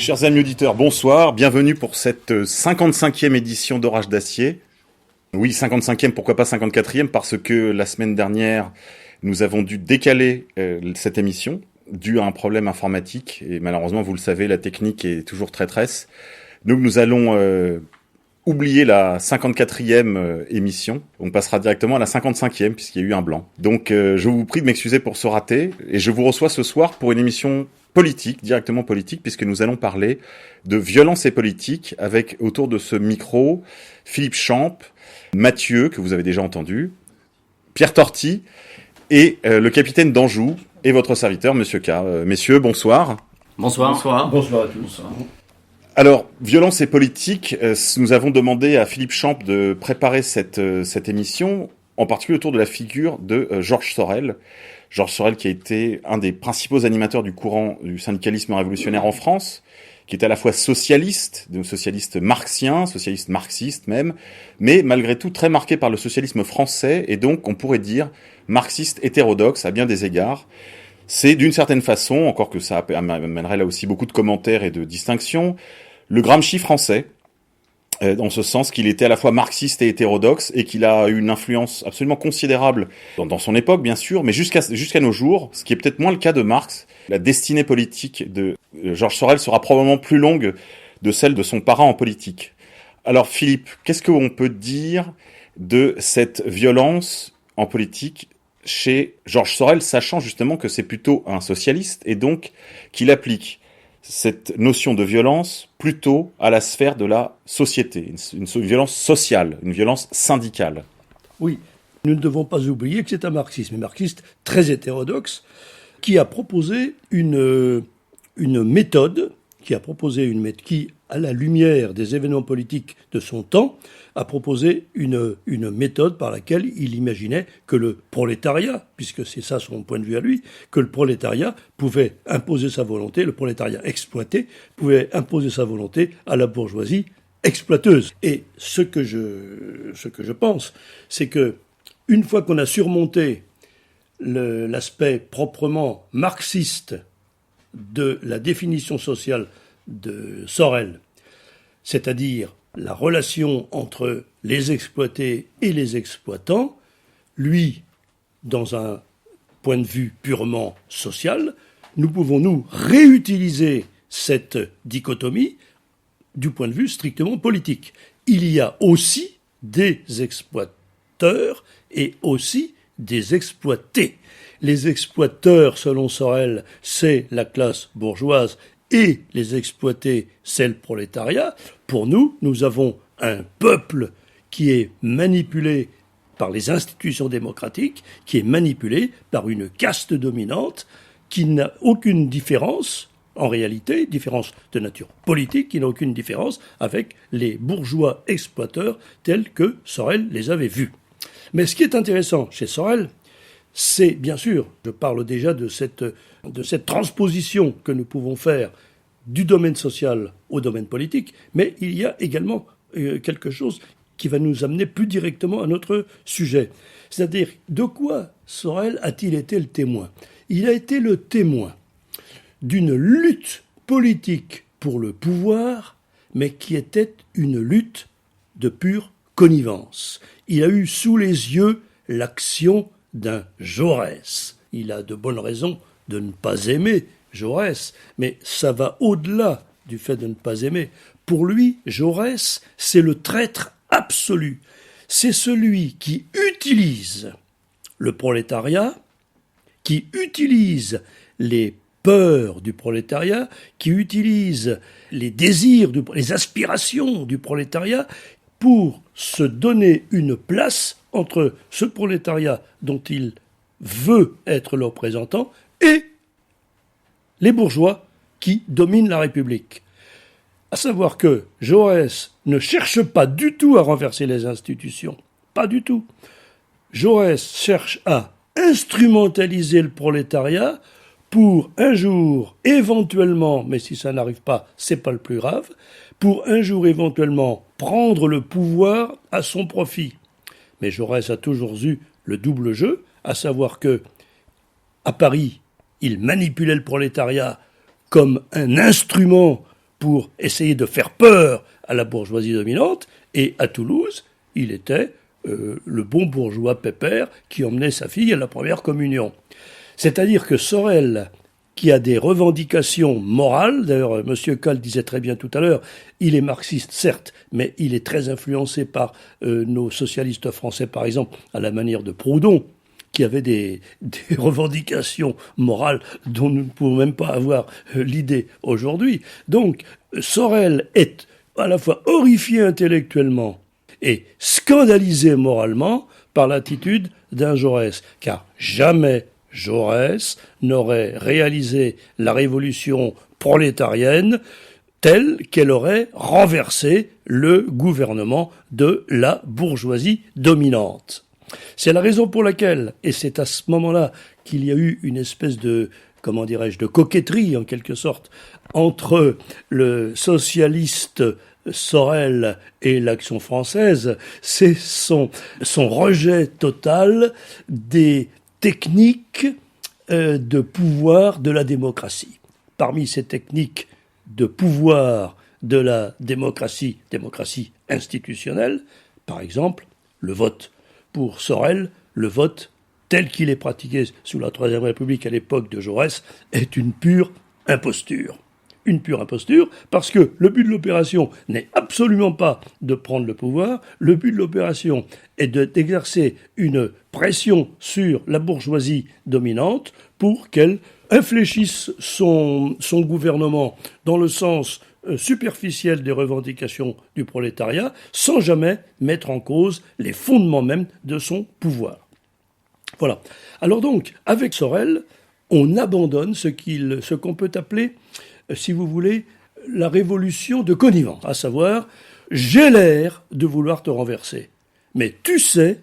Chers amis auditeurs, bonsoir, bienvenue pour cette 55e édition d'Orage d'Acier. Oui, 55e, pourquoi pas 54e, parce que la semaine dernière, nous avons dû décaler cette émission, dû à un problème informatique, et malheureusement, vous le savez, la technique est toujours traîtresse. Donc nous allons oublier la 54e émission, on passera directement à la 55e, puisqu'il y a eu un blanc. Donc je vous prie de m'excuser pour ce raté, et je vous reçois ce soir pour une émission politique, directement politique, puisque nous allons parler de violence et politique avec autour de ce micro Philippe Champ, Mathieu, que vous avez déjà entendu, Pierre Torty et le capitaine d'Anjou et votre serviteur, Monsieur K. Messieurs, bonsoir. Bonsoir. Bonsoir. Bonsoir à tous. Bonsoir. Alors, violence et politique, nous avons demandé à Philippe Champ de préparer cette émission, en particulier autour de la figure de Georges Sorel. Georges Sorel qui a été un des principaux animateurs du courant du syndicalisme révolutionnaire en France, qui est à la fois socialiste marxien, socialiste marxiste même, mais malgré tout très marqué par le socialisme français, et donc on pourrait dire marxiste hétérodoxe à bien des égards. C'est d'une certaine façon, encore que ça amènerait là aussi beaucoup de commentaires et de distinctions, le Gramsci français, dans ce sens qu'il était à la fois marxiste et hétérodoxe, et qu'il a eu une influence absolument considérable dans son époque, bien sûr, mais jusqu'à nos jours, ce qui est peut-être moins le cas de Marx. La destinée politique de Georges Sorel sera probablement plus longue de celle de son parent en politique. Alors Philippe, qu'est-ce qu'on peut dire de cette violence en politique chez Georges Sorel, sachant justement que c'est plutôt un socialiste, et donc qu'il applique cette notion de violence plutôt à la sphère de la société, une violence sociale, une violence syndicale. Oui, nous ne devons pas oublier que c'est un marxiste très hétérodoxe, qui a proposé une méthode, qui, à la lumière des événements politiques de son temps, a proposé une méthode par laquelle il imaginait que le prolétariat, puisque c'est ça son point de vue à lui, que le prolétariat pouvait imposer sa volonté, le prolétariat exploité pouvait imposer sa volonté à la bourgeoisie exploiteuse. Et ce que je pense, c'est que une fois qu'on a surmonté l'aspect proprement marxiste de la définition sociale de Sorel, c'est-à-dire la relation entre les exploités et les exploitants, lui, dans un point de vue purement social, nous pouvons nous réutiliser cette dichotomie du point de vue strictement politique. Il y a aussi des exploiteurs et aussi des exploités. Les exploiteurs, selon Sorel, c'est la classe bourgeoise et les exploités, c'est le prolétariat. Pour nous, nous avons un peuple qui est manipulé par les institutions démocratiques, qui est manipulé par une caste dominante qui n'a aucune différence, en réalité, différence de nature politique, qui n'a aucune différence avec les bourgeois exploiteurs tels que Sorel les avait vus. Mais ce qui est intéressant chez Sorel, c'est bien sûr, je parle déjà de cette transposition que nous pouvons faire du domaine social au domaine politique, mais il y a également quelque chose qui va nous amener plus directement à notre sujet. C'est-à-dire, de quoi Sorel a-t-il été le témoin ? Il a été le témoin d'une lutte politique pour le pouvoir, mais qui était une lutte de pure connivence. Il a eu sous les yeux l'action d'un Jaurès. Il a de bonnes raisons de ne pas aimer Jaurès, mais ça va au-delà du fait de ne pas aimer. Pour lui, Jaurès, c'est le traître absolu. C'est celui qui utilise le prolétariat, qui utilise les peurs du prolétariat, qui utilise les désirs, les aspirations du prolétariat pour se donner une place entre ce prolétariat dont il veut être le représentant et les bourgeois qui dominent la République. À savoir que Jaurès ne cherche pas du tout à renverser les institutions, pas du tout. Jaurès cherche à instrumentaliser le prolétariat pour un jour, éventuellement, mais si ça n'arrive pas, c'est pas le plus grave, pour un jour éventuellement prendre le pouvoir à son profit. Mais Jaurès a toujours eu le double jeu, à savoir que, à Paris, il manipulait le prolétariat comme un instrument pour essayer de faire peur à la bourgeoisie dominante, et à Toulouse, il était le bon bourgeois pépère qui emmenait sa fille à la première communion. C'est-à-dire que Sorel, qui a des revendications morales, d'ailleurs M. Coll disait très bien tout à l'heure, il est marxiste certes, mais il est très influencé par nos socialistes français par exemple, à la manière de Proudhon, qui avait des revendications morales dont nous ne pouvons même pas avoir l'idée aujourd'hui. Donc Sorel est à la fois horrifié intellectuellement et scandalisé moralement par l'attitude d'un Jaurès, car jamais Jaurès n'aurait réalisé la révolution prolétarienne telle qu'elle aurait renversé le gouvernement de la bourgeoisie dominante. C'est la raison pour laquelle, et c'est à ce moment-là qu'il y a eu une espèce de, comment dirais-je, de coquetterie en quelque sorte, entre le socialiste Sorel et l'Action française, c'est son rejet total des techniques de pouvoir de la démocratie. Parmi ces techniques de pouvoir de la démocratie institutionnelle, par exemple, le vote. Pour Sorel, le vote tel qu'il est pratiqué sous la Troisième République à l'époque de Jaurès est une pure imposture. Une pure imposture parce que le but de l'opération n'est absolument pas de prendre le pouvoir, le but de l'opération est d'exercer une pression sur la bourgeoisie dominante pour qu'elle infléchisse son gouvernement dans le sens superficielle des revendications du prolétariat, sans jamais mettre en cause les fondements même de son pouvoir. Voilà. Alors donc, avec Sorel, on abandonne ce qu'on peut appeler, si vous voulez, la révolution de connivence, à savoir, j'ai l'air de vouloir te renverser, mais tu sais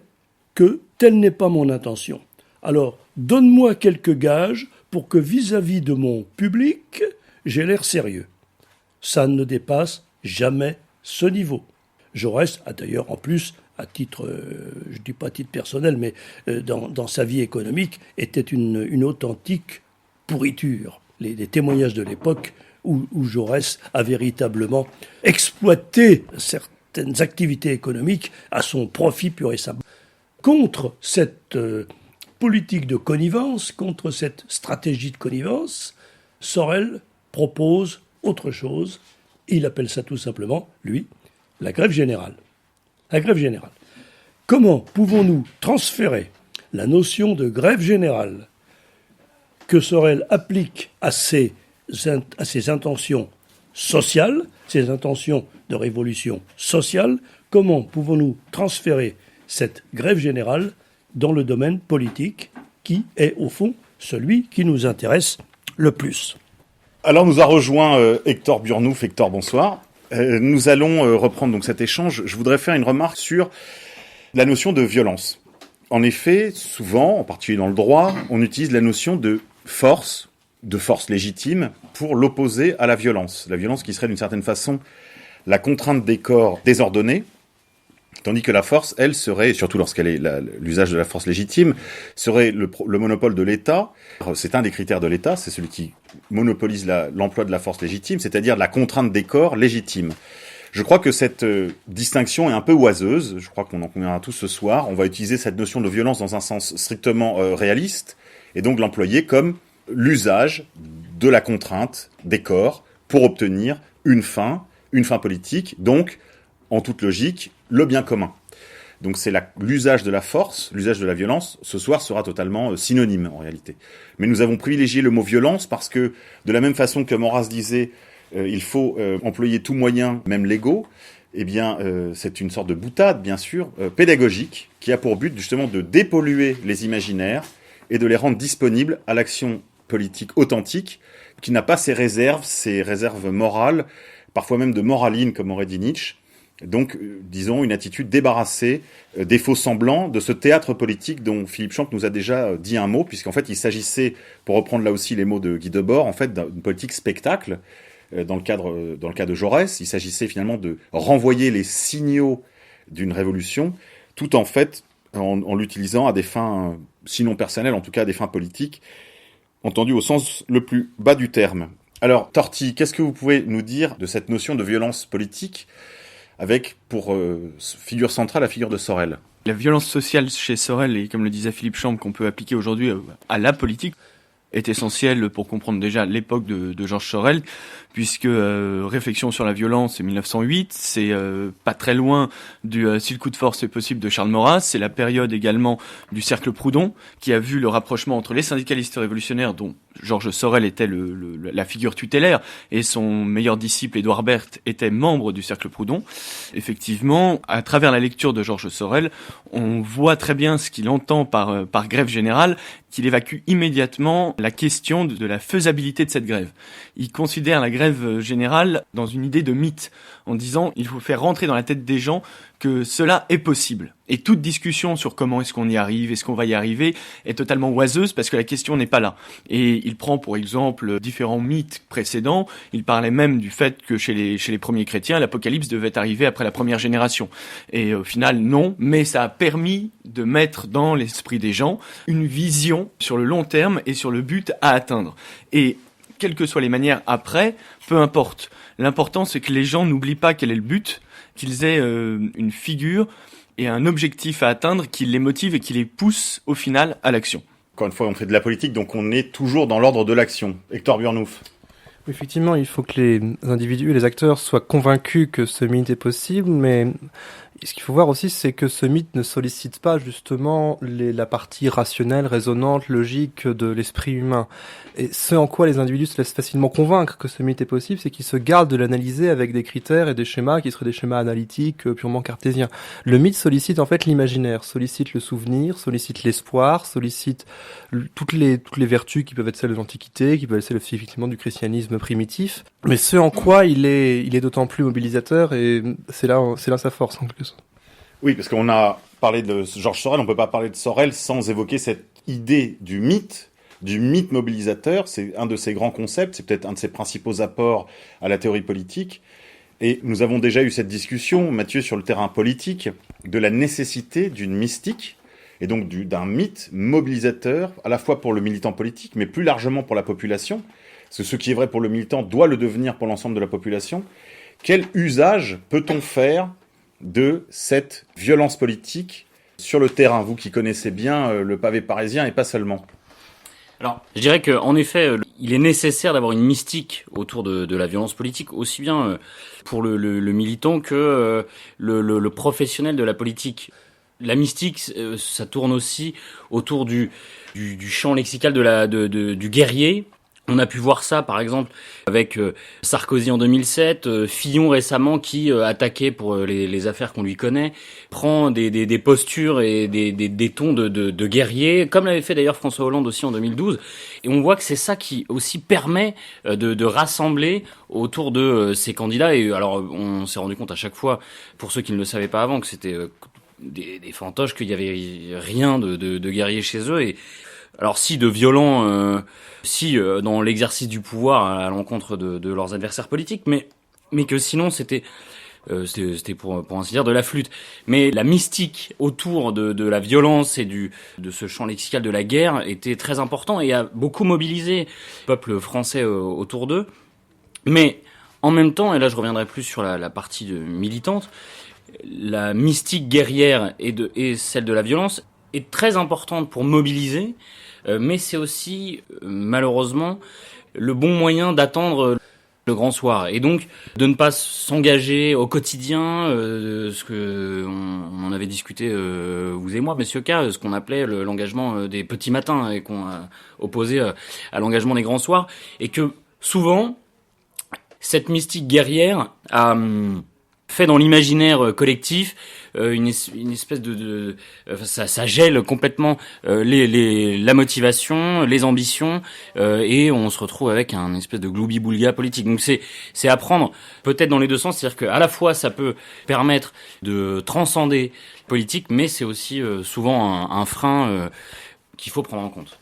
que telle n'est pas mon intention. Alors, donne-moi quelques gages pour que vis-à-vis de mon public, j'ai l'air sérieux. Ça ne dépasse jamais ce niveau. Jaurès a d'ailleurs en plus, à titre, je ne dis pas à titre personnel, mais dans sa vie économique, était une authentique pourriture. Les témoignages de l'époque où Jaurès a véritablement exploité certaines activités économiques à son profit pur et simple. Contre cette politique de connivence, contre cette stratégie de connivence, Sorel propose autre chose. Il appelle ça tout simplement, lui, la grève générale. La grève générale. Comment pouvons-nous transférer la notion de grève générale que Sorel applique à ses intentions sociales, ses intentions de révolution sociale, comment pouvons-nous transférer cette grève générale dans le domaine politique qui est au fond celui qui nous intéresse le plus? Alors nous a rejoint Hector Burnouf. Hector, bonsoir. Nous allons reprendre donc cet échange. Je voudrais faire une remarque sur la notion de violence. En effet, souvent, en particulier dans le droit, on utilise la notion de force légitime, pour l'opposer à la violence. La violence qui serait d'une certaine façon la contrainte des corps désordonnés, tandis que la force, elle, serait, surtout lorsqu'elle est l'usage de la force légitime, serait le monopole de l'État. C'est un des critères de l'État, c'est celui qui monopolise l'emploi de la force légitime, c'est-à-dire la contrainte des corps légitime. Je crois que cette distinction est un peu oiseuse, je crois qu'on en conviendra tous ce soir. On va utiliser cette notion de violence dans un sens strictement réaliste, et donc l'employer comme l'usage de la contrainte des corps pour obtenir une fin politique, donc, en toute logique, le bien commun. Donc c'est l'usage de la force, l'usage de la violence, ce soir sera totalement synonyme en réalité. Mais nous avons privilégié le mot violence parce que, de la même façon que Maurras disait, il faut employer tout moyen, même légaux, eh bien c'est une sorte de boutade, bien sûr, pédagogique, qui a pour but justement de dépolluer les imaginaires et de les rendre disponibles à l'action politique authentique, qui n'a pas ces réserves morales, parfois même de moraline, comme aurait dit Nietzsche. Donc, disons, une attitude débarrassée des faux semblants de ce théâtre politique dont Philippe Champ nous a déjà dit un mot, puisqu'en fait, il s'agissait, pour reprendre là aussi les mots de Guy Debord, en fait, d'une politique spectacle, dans le cas de Jaurès. Il s'agissait finalement de renvoyer les signaux d'une révolution, tout en fait, en l'utilisant à des fins, sinon personnelles, en tout cas à des fins politiques, entendu au sens le plus bas du terme. Alors, Torti, qu'est-ce que vous pouvez nous dire de cette notion de violence politique avec pour figure centrale la figure de Sorel? La violence sociale chez Sorel, et comme le disait Philippe Champ, qu'on peut appliquer aujourd'hui à la politique, est essentielle pour comprendre déjà l'époque de Georges Sorel, puisque Réflexion sur la violence, c'est 1908, c'est pas très loin du Si le coup de force est possible de Charles Maurras, c'est la période également du Cercle Proudhon, qui a vu le rapprochement entre les syndicalistes révolutionnaires, dont Georges Sorel était la figure tutélaire, et son meilleur disciple, Édouard Berthe, était membre du Cercle Proudhon. Effectivement, à travers la lecture de Georges Sorel, on voit très bien ce qu'il entend par grève générale, qu'il évacue immédiatement la question de la faisabilité de cette grève. Il considère la grève générale dans une idée de mythe, en disant il faut faire rentrer dans la tête des gens que cela est possible. Et toute discussion sur comment est-ce qu'on y arrive, est-ce qu'on va y arriver, est totalement oiseuse parce que la question n'est pas là. Et il prend pour exemple différents mythes précédents. Il parlait même du fait que chez les premiers chrétiens, l'apocalypse devait arriver après la première génération. Et au final, non, mais ça a permis de mettre dans l'esprit des gens une vision sur le long terme et sur le but à atteindre. Et quelles que soient les manières après, peu importe. L'important, c'est que les gens n'oublient pas quel est le but, qu'ils aient une figure et un objectif à atteindre qui les motive et qui les pousse au final à l'action. Encore une fois, on fait de la politique, donc on est toujours dans l'ordre de l'action. Hector Burnouf. Effectivement, il faut que les individus et les acteurs soient convaincus que ce mythe est possible, mais ce qu'il faut voir aussi, c'est que ce mythe ne sollicite pas justement la partie rationnelle, raisonnante, logique de l'esprit humain. Et ce en quoi les individus se laissent facilement convaincre que ce mythe est possible, c'est qu'ils se gardent de l'analyser avec des critères et des schémas qui seraient des schémas analytiques purement cartésiens. Le mythe sollicite en fait l'imaginaire, sollicite le souvenir, sollicite l'espoir, sollicite toutes les vertus qui peuvent être celles de l'Antiquité, qui peuvent être celles effectivement du christianisme primitif. Mais ce en quoi il est d'autant plus mobilisateur, et c'est là sa force en plus. Oui, parce qu'on a parlé de Georges Sorel, on ne peut pas parler de Sorel sans évoquer cette idée du mythe mobilisateur. C'est un de ses grands concepts, c'est peut-être un de ses principaux apports à la théorie politique. Et nous avons déjà eu cette discussion, Mathieu, sur le terrain politique, de la nécessité d'une mystique, et donc d'un mythe mobilisateur, à la fois pour le militant politique, mais plus largement pour la population. Parce que ce qui est vrai pour le militant doit le devenir pour l'ensemble de la population. Quel usage peut-on faire de cette violence politique sur le terrain, vous qui connaissez bien le pavé parisien et pas seulement? Alors, je dirais qu'en effet, il est nécessaire d'avoir une mystique autour de la violence politique, aussi bien pour le militant que le professionnel de la politique. La mystique, ça tourne aussi autour du champ lexical du guerrier. On a pu voir ça, par exemple, avec Sarkozy en 2007, Fillon récemment qui, attaqué pour les affaires qu'on lui connaît, prend des postures et des tons de guerrier, comme l'avait fait d'ailleurs François Hollande aussi en 2012. Et on voit que c'est ça qui aussi permet de rassembler autour de ces candidats. Et alors, on s'est rendu compte à chaque fois, pour ceux qui ne le savaient pas avant, que c'était des fantoches, qu'il y avait rien de guerrier chez eux. Et alors si de violents, dans l'exercice du pouvoir à l'encontre de leurs adversaires politiques, mais que sinon c'était pour ainsi dire de la flûte. Mais la mystique autour de la violence et de ce champ lexical de la guerre était très important et a beaucoup mobilisé le peuple français autour d'eux. Mais en même temps, et là je reviendrai plus sur la partie militante, la mystique guerrière et celle de la violence est très importante pour mobiliser, mais c'est aussi, malheureusement, le bon moyen d'attendre le grand soir. Et donc, de ne pas s'engager au quotidien, ce que on en avait discuté, vous et moi, messieurs K, ce qu'on appelait l'engagement des petits matins, et qu'on a opposé à l'engagement des grands soirs, et que, souvent, cette mystique guerrière a fait dans l'imaginaire collectif une espèce ça gèle complètement la motivation, les ambitions, et on se retrouve avec un espèce de gloubi-boulga politique. Donc c'est à prendre peut-être dans les deux sens, c'est-à-dire qu'à la fois ça peut permettre de transcender politique, mais c'est aussi souvent un frein qu'il faut prendre en compte.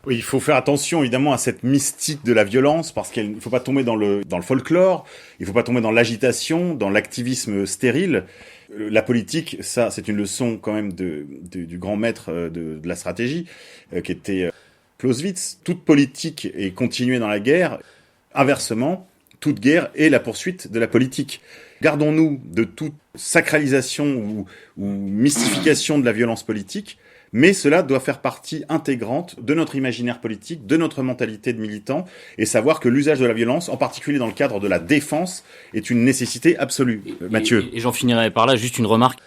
Oui, il faut faire attention évidemment à cette mystique de la violence, parce qu'il ne faut pas tomber dans le folklore, il ne faut pas tomber dans l'agitation, dans l'activisme stérile. La politique, ça, c'est une leçon quand même du grand maître de la stratégie, qui était Clausewitz. Toute politique est continuée dans la guerre Inversement, toute guerre est la poursuite de la politique. Gardons-nous de toute sacralisation ou mystification de la violence politique, mais cela doit faire partie intégrante de notre imaginaire politique, de notre mentalité de militant, et savoir que l'usage de la violence, en particulier dans le cadre de la défense, est une nécessité absolue. Mathieu. Et j'en finirai par là, juste une remarque.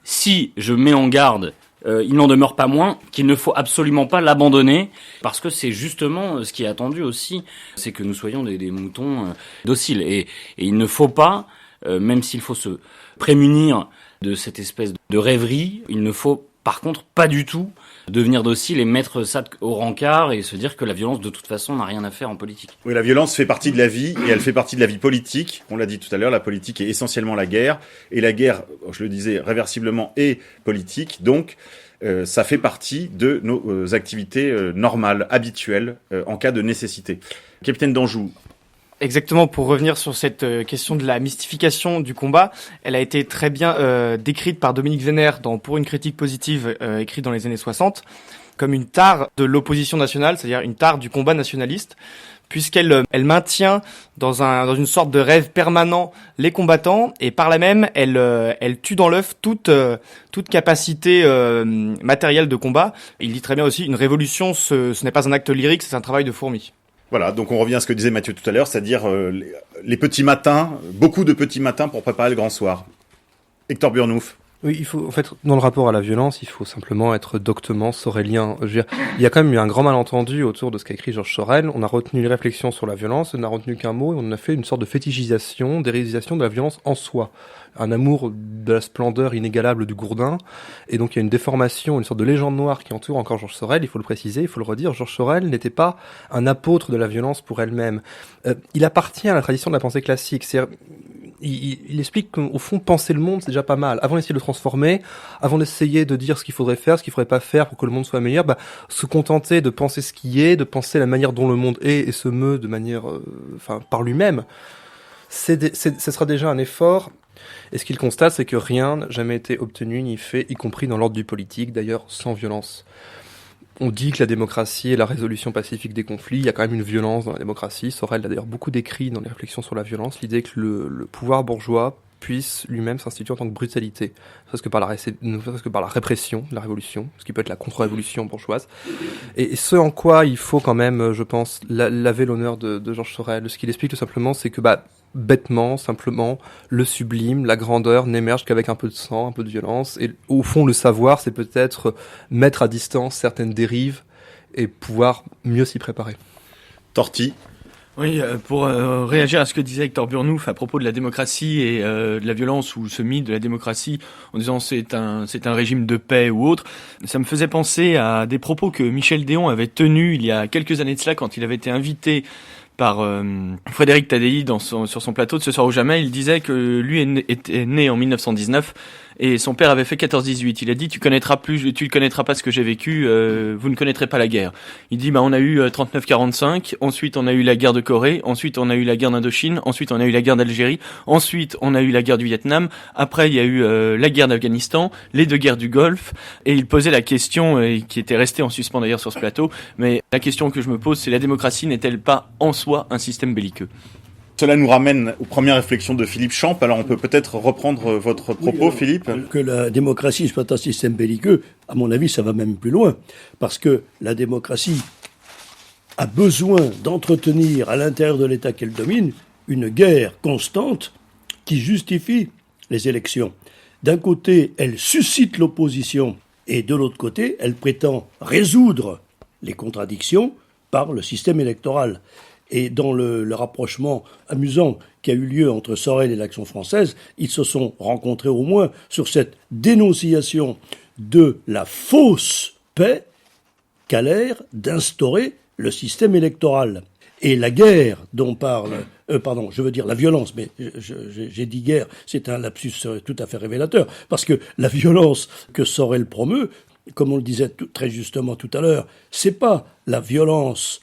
Si je mets en garde, il n'en demeure pas moins qu'il ne faut absolument pas l'abandonner, parce que c'est justement ce qui est attendu aussi, c'est que nous soyons des moutons dociles. Et il ne faut pas, même s'il faut se prémunir de cette espèce de rêverie, il ne faut par contre pas du tout devenir docile et mettre ça au rencard et se dire que la violence de toute façon n'a rien à faire en politique. Oui, la violence fait partie de la vie et elle fait partie de la vie politique. On l'a dit tout à l'heure, la politique est essentiellement la guerre et la guerre, je le disais, réversiblement est politique. Donc, ça fait partie de nos activités normales, habituelles, en cas de nécessité. Capitaine d'Anjou. Exactement, pour revenir sur cette question de la mystification du combat, elle a été très bien décrite par Dominique Vénère dans Pour une critique positive, écrite dans les années 60, comme une tare de l'opposition nationale, c'est-à-dire une tare du combat nationaliste, puisqu'elle maintient dans une sorte de rêve permanent les combattants, et par là même, elle tue dans l'œuf toute capacité matérielle de combat. Il dit très bien aussi, une révolution, ce n'est pas un acte lyrique, c'est un travail de fourmi. Voilà, donc on revient à ce que disait Mathieu tout à l'heure, c'est-à-dire les petits matins, beaucoup de petits matins pour préparer le grand soir. Hector Burnouf. Oui, il faut, en fait, dans le rapport à la violence, il faut simplement être doctement sorélien. Je veux dire, il y a quand même eu un grand malentendu autour de ce qu'a écrit Georges Sorel. On a retenu les réflexions sur la violence, on n'a retenu qu'un mot, et on a fait une sorte de fétichisation, d'érétisation de la violence en soi. Un amour de la splendeur inégalable du gourdin. Et donc il y a une déformation, une sorte de légende noire qui entoure encore Georges Sorel. Il faut le préciser, il faut le redire. Georges Sorel n'était pas un apôtre de la violence pour elle-même. Il appartient à la tradition de la pensée classique. C'est-à-dire, il explique qu'au fond, penser le monde, c'est déjà pas mal. Avant d'essayer de le transformer, avant d'essayer de dire ce qu'il faudrait faire, ce qu'il faudrait pas faire pour que le monde soit meilleur, se contenter de penser ce qui est, de penser la manière dont le monde est et se meut de manière, par lui-même, ce sera déjà un effort. Et ce qu'il constate, c'est que rien n'a jamais été obtenu ni fait, y compris dans l'ordre du politique, d'ailleurs sans violence. On dit que la démocratie est la résolution pacifique des conflits. Il y a quand même une violence dans la démocratie. Sorel l'a d'ailleurs beaucoup décrit dans les réflexions sur la violence, l'idée que le pouvoir bourgeois puisse lui-même s'instituer en tant que brutalité, parce que par la répression de la révolution, ce qui peut être la contre-révolution bourgeoise. Et ce en quoi il faut quand même, je pense, laver l'honneur de Georges Sorel. Ce qu'il explique tout simplement, c'est que bêtement, simplement, le sublime, la grandeur n'émerge qu'avec un peu de sang, un peu de violence. Et au fond, le savoir, c'est peut-être mettre à distance certaines dérives et pouvoir mieux s'y préparer. Torti. Oui, pour réagir à ce que disait Hector Burnouf à propos de la démocratie et de la violence ou ce mythe de la démocratie en disant c'est un régime de paix ou autre, ça me faisait penser à des propos que Michel Déon avait tenus il y a quelques années de cela quand il avait été invité par Frédéric Tadei sur son plateau de Ce soir ou jamais. Il disait que lui était né en 1919 et son père avait fait 14-18. Il a dit tu connaîtras pas ce que j'ai vécu, vous ne connaîtrez pas la guerre. Il dit on a eu 39-45, ensuite on a eu la guerre de Corée, ensuite on a eu la guerre d'Indochine, ensuite on a eu la guerre d'Algérie, ensuite on a eu la guerre du Vietnam, après il y a eu la guerre d'Afghanistan, les deux guerres du Golfe, et il posait la question qui était restée en suspens d'ailleurs sur ce plateau, mais la question que je me pose c'est la démocratie n'est-elle pas en soi un système belliqueux? Cela nous ramène aux premières réflexions de Philippe Champ. Alors on peut peut-être reprendre votre propos, Philippe. Que la démocratie soit un système belliqueux, à mon avis, ça va même plus loin. Parce que la démocratie a besoin d'entretenir à l'intérieur de l'État qu'elle domine une guerre constante qui justifie les élections. D'un côté, elle suscite l'opposition et de l'autre côté, elle prétend résoudre les contradictions par le système électoral. Et dans le rapprochement amusant qui a eu lieu entre Sorel et l'Action française, ils se sont rencontrés au moins sur cette dénonciation de la fausse paix qu'a l'air d'instaurer le système électoral. Et la guerre dont parle... la violence, mais j'ai dit guerre, c'est un lapsus tout à fait révélateur, parce que la violence que Sorel promeut, comme on le disait très justement tout à l'heure, c'est pas la violence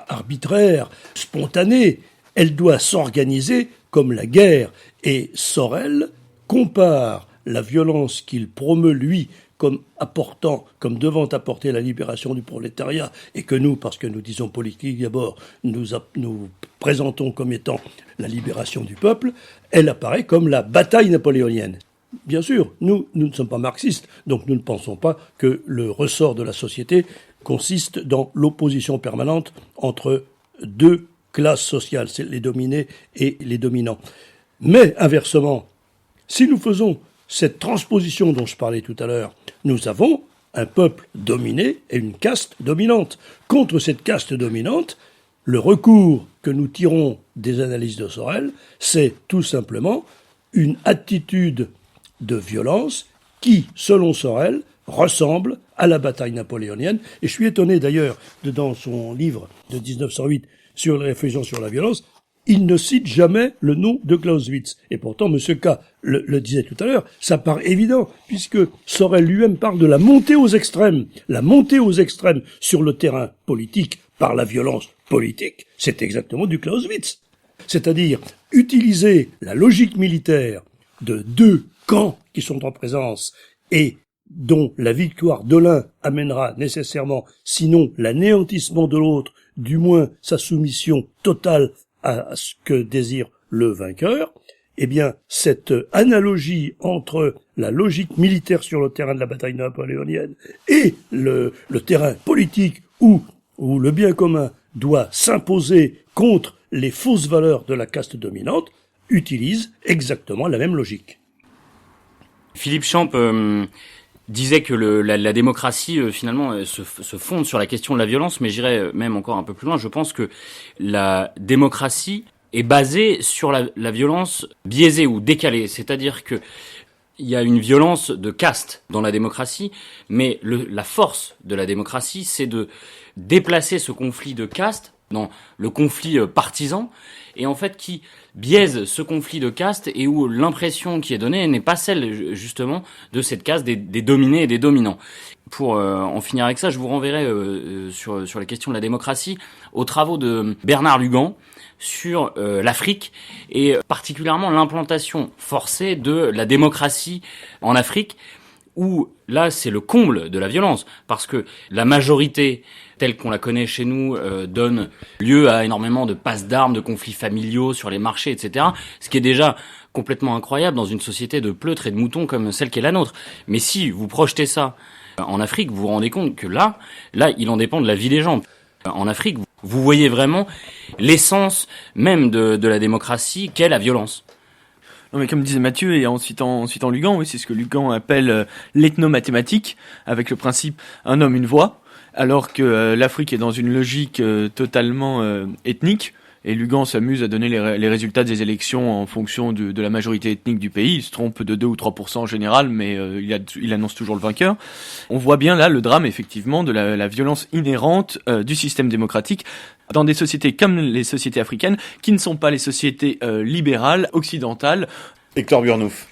arbitraire, spontanée, elle doit s'organiser comme la guerre. Et Sorel compare la violence qu'il promeut, lui, comme devant apporter la libération du prolétariat, et que nous, parce que nous disons politique d'abord, nous présentons comme étant la libération du peuple, elle apparaît comme la bataille napoléonienne. Bien sûr, nous ne sommes pas marxistes, donc nous ne pensons pas que le ressort de la société consiste dans l'opposition permanente entre deux classes sociales, c'est les dominés et les dominants. Mais inversement, si nous faisons cette transposition dont je parlais tout à l'heure, nous avons un peuple dominé et une caste dominante. Contre cette caste dominante, le recours que nous tirons des analyses de Sorel, c'est tout simplement une attitude de violence qui, selon Sorel, ressemble à la bataille napoléonienne. Et je suis étonné d'ailleurs, dans son livre de 1908 sur les réflexions sur la violence, il ne cite jamais le nom de Clausewitz. Et pourtant, M. K. le disait tout à l'heure, ça paraît évident, puisque Sorel lui-même parle de la montée aux extrêmes. La montée aux extrêmes sur le terrain politique par la violence politique, c'est exactement du Clausewitz. C'est-à-dire utiliser la logique militaire de deux camps qui sont en présence et dont la victoire de l'un amènera nécessairement, sinon l'anéantissement de l'autre, du moins sa soumission totale à ce que désire le vainqueur, eh bien, cette analogie entre la logique militaire sur le terrain de la bataille napoléonienne et le terrain politique où le bien commun doit s'imposer contre les fausses valeurs de la caste dominante, utilise exactement la même logique. Philippe Champ disait que la démocratie finalement se fonde sur la question de la violence, mais j'irais même encore un peu plus loin. Je pense que la démocratie est basée sur la violence biaisée ou décalée, c'est-à-dire que il y a une violence de caste dans la démocratie, mais la force de la démocratie, c'est de déplacer ce conflit de caste dans le conflit partisan, et en fait qui biaise ce conflit de caste et où l'impression qui est donnée n'est pas celle justement de cette caste des dominés et des dominants. Pour en finir avec ça, je vous renverrai sur la question de la démocratie aux travaux de Bernard Lugan sur l'Afrique et particulièrement l'implantation forcée de la démocratie en Afrique, où là c'est le comble de la violence, parce que la majorité telle qu'on la connaît chez nous donne lieu à énormément de passes d'armes, de conflits familiaux sur les marchés, etc. Ce qui est déjà complètement incroyable dans une société de pleutres et de moutons comme celle qui est la nôtre. Mais si vous projetez ça en Afrique, vous vous rendez compte que là, il en dépend de la vie des gens. En Afrique, vous voyez vraiment l'essence même de la démocratie qu'est la violence. Non, mais comme disait Mathieu, et en citant Lugan, oui, c'est ce que Lugan appelle l'ethnomathématique, avec le principe un homme, une voix, alors que l'Afrique est dans une logique totalement ethnique, et Lugan s'amuse à donner les résultats des élections en fonction de la majorité ethnique du pays. Il se trompe de 2 ou 3% en général, mais il annonce toujours le vainqueur. On voit bien là le drame, effectivement, de la violence inhérente du système démocratique dans des sociétés comme les sociétés africaines, qui ne sont pas les sociétés libérales, occidentales. Hector Burnouf.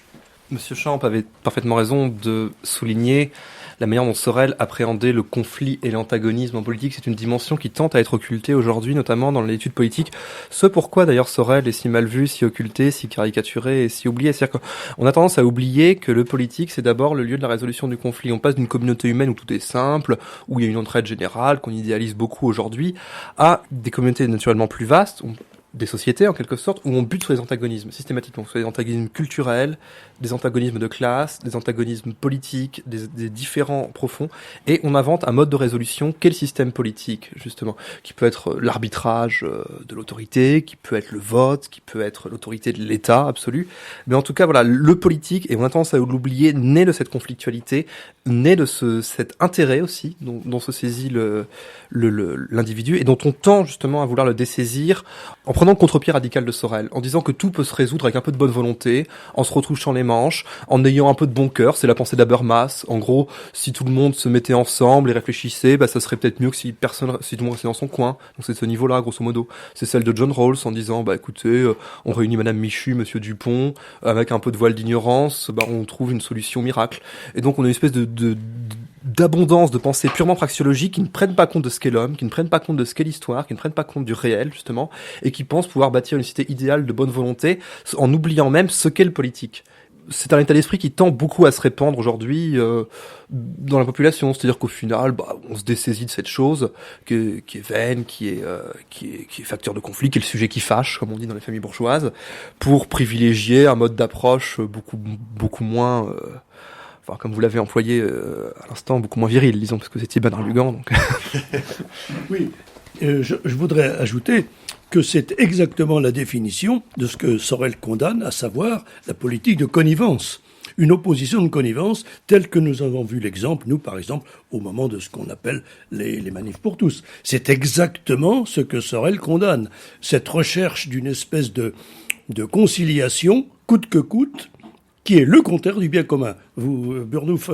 Monsieur Champ avait parfaitement raison de souligner la manière dont Sorel appréhendait le conflit et l'antagonisme en politique. C'est une dimension qui tente à être occultée aujourd'hui, notamment dans l'étude politique. Ce pourquoi d'ailleurs Sorel est si mal vu, si occulté, si caricaturé et si oublié. C'est-à-dire qu'on a tendance à oublier que le politique, c'est d'abord le lieu de la résolution du conflit. On passe d'une communauté humaine où tout est simple, où il y a une entraide générale, qu'on idéalise beaucoup aujourd'hui, à des communautés naturellement plus vastes, des sociétés en quelque sorte, où on bute sur les antagonismes systématiquement, sur les antagonismes culturels, des antagonismes de classe, des antagonismes politiques, des différends profonds, et on invente un mode de résolution qu'est le système politique, justement, qui peut être l'arbitrage de l'autorité, qui peut être le vote, qui peut être l'autorité de l'État absolu, mais en tout cas voilà, le politique, et on a tendance à l'oublier, naît de cette conflictualité, naît de cet intérêt aussi dont se saisit l'individu, et dont on tend justement à vouloir le dessaisir en prenant le contre-pied radical de Sorel, en disant que tout peut se résoudre avec un peu de bonne volonté, en se retroussant les manches, en ayant un peu de bon cœur. C'est la pensée d'Habermas. En gros, si tout le monde se mettait ensemble et réfléchissait, ça serait peut-être mieux que si tout le monde restait dans son coin. Donc c'est de ce niveau-là, grosso modo. C'est celle de John Rawls en disant, écoutez, on réunit Madame Michu, Monsieur Dupont, avec un peu de voile d'ignorance, on trouve une solution miracle. Et donc on a une espèce d'abondance de pensées purement praxiologiques qui ne prennent pas compte de ce qu'est l'homme, qui ne prennent pas compte de ce qu'est l'histoire, qui ne prennent pas compte du réel, justement, et qui pensent pouvoir bâtir une cité idéale de bonne volonté en oubliant même ce qu'est le politique. c'est un état d'esprit qui tend beaucoup à se répandre aujourd'hui dans la population. C'est-à-dire qu'au final, on se dessaisit de cette chose qui est vaine, qui est facteur de conflit, qui est le sujet qui fâche, comme on dit dans les familles bourgeoises, pour privilégier un mode d'approche beaucoup moins, comme vous l'avez employé à l'instant, beaucoup moins viril, disons, parce que vous étiez Bernard Lugan. Donc. Oui, je voudrais ajouter que c'est exactement la définition de ce que Sorel condamne, à savoir la politique de connivence. Une opposition de connivence telle que nous avons vu l'exemple, nous par exemple, au moment de ce qu'on appelle les manifs pour tous. C'est exactement ce que Sorel condamne. Cette recherche d'une espèce de conciliation, coûte que coûte, qui est le contraire du bien commun. Vous, Burnouf,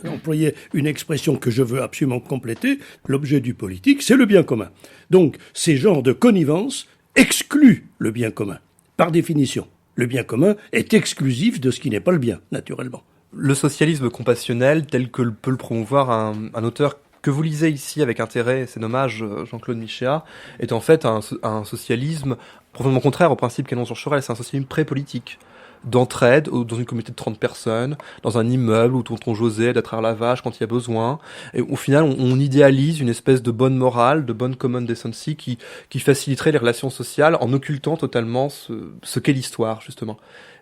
employez une expression que je veux absolument compléter. L'objet du politique, c'est le bien commun. Donc, ces genres de connivence excluent le bien commun, par définition. Le bien commun est exclusif de ce qui n'est pas le bien, naturellement. Le socialisme compassionnel, tel que peut le promouvoir un auteur que vous lisez ici avec intérêt, c'est dommage, Jean-Claude Michéa, est en fait un socialisme profondément contraire au principe qu'énonce Georges Sorel. C'est un socialisme pré-politique, d'entraide dans une communauté de 30 personnes, dans un immeuble où tonton José aide à traire la vache quand il y a besoin. Et au final, on idéalise une espèce de bonne morale, de bonne common decency qui faciliterait les relations sociales en occultant totalement ce qu'est l'histoire, justement.